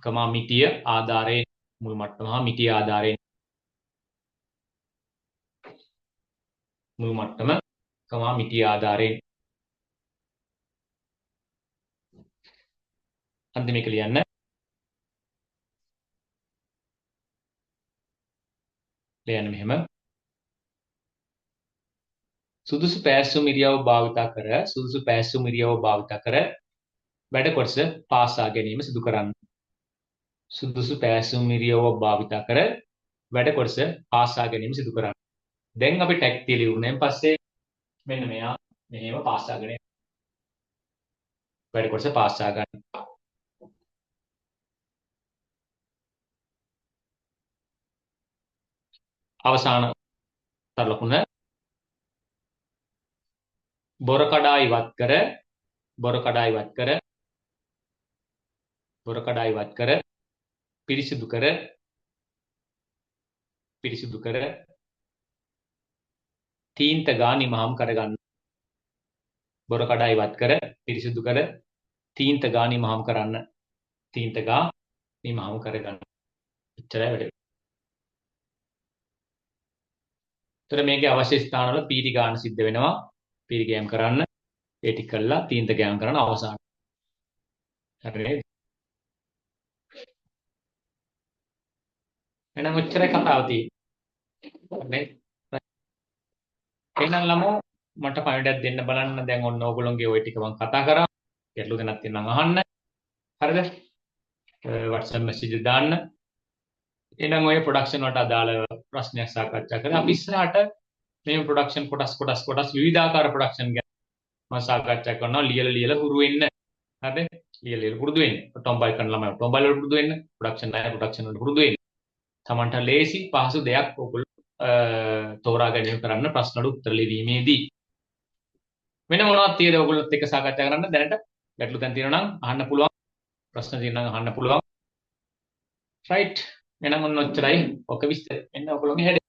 කමා මිටිය ආධාරයෙන් මුළු මට්ටම හා මිටිය ආධාරයෙන් මුළු මට්ටම කමා මිටිය ආධාරයෙන් අන්තිම එක ලියන්න මෙහෙම සුදුසු පෑස්සුම් ඉරියව් භාවිතා කර වැඩ කොටස පාසා ගැනීම සිදු කරන්න සුදුසු පෑස්සුම් ඉරියව් භාවිතා කර වැඩ කොටස පාසා ගැනීම සිදු කරන්න දැන් අපි ටැග් තියලා ඉවරනෙන් පස්සේ මෙන්න මෙයා මෙහෙම පාසාගෙන වැඩ කොටස පාසා ගන්න. අවසාන තරලකුණ බොර කඩා ඉවත් කර පිරිසිදු කර තීන්ත ගා නිමහම් කරගන්න. බොර කඩා ඉවත් කර පිරිසිදු කර තීන්ත ගා නිමහම් කරන්න. එච්චරයි වැඩේ. ඒතර මේකේ අවශ්‍ය ස්ථානවල පීටි ගන්න සිද්ධ වෙනවා. පීටි ගෑම් කරන්න. ඒ ටික කළා තීන්ත ගෑම් කරන අවසාන. හරිනේ. එහෙනම් ඔච්චරයි කතාව තියෙන්නේ. එහෙනම් ළමෝ මට පණිඩක් දෙන්න බලන්න දැන් ඔන්න ඕගොල්ලෝගේ ওই ටික මම කතා කරා. ගැටලු දෙනක් තියෙනවා අහන්න. හරිද? WhatsApp message දාන්න. එහෙනම් ඔය ප්‍රොඩක්ෂන් වලට අදාළ ප්‍රශ්නයක් සාකච්ඡා කරලා අපි ඉස්සරහට මේ ප්‍රොඩක්ෂන් කොටස් විවිධාකාර ප්‍රොඩක්ෂන් ගැන මම සාකච්ඡා කරනවා. ලියලා හුරු වෙන්න. හරිද? ලියලා පුරුදු වෙන්න. ටොම්බල් කරන ළමයි ටොම්බල් වල පුරුදු වෙන්න. ප්‍රොඩක්ෂන් වල පුරුදු වෙන්න. තමන්ට ලේසි පහසු දෙයක් ඔයගොල්ලෝ තෝරා ගැනීම කරන්න ප්‍රශ්න වලට උත්තර ලිවීමේදී වෙන මොනවද තියෙද ඔයගොල්ලොත් එක්ක සාකච්ඡා කරන්න දැනට ගැටලු දැන් තියෙනවා නම් අහන්න පුළුවන් ප්‍රශ්න තියෙනවා නම් අහන්න පුළුවන් රයිට් එහෙනම් ඔන්න ඔච්චරයි ඔක විස්තර එන්න ඔයගොල්ලෝගේ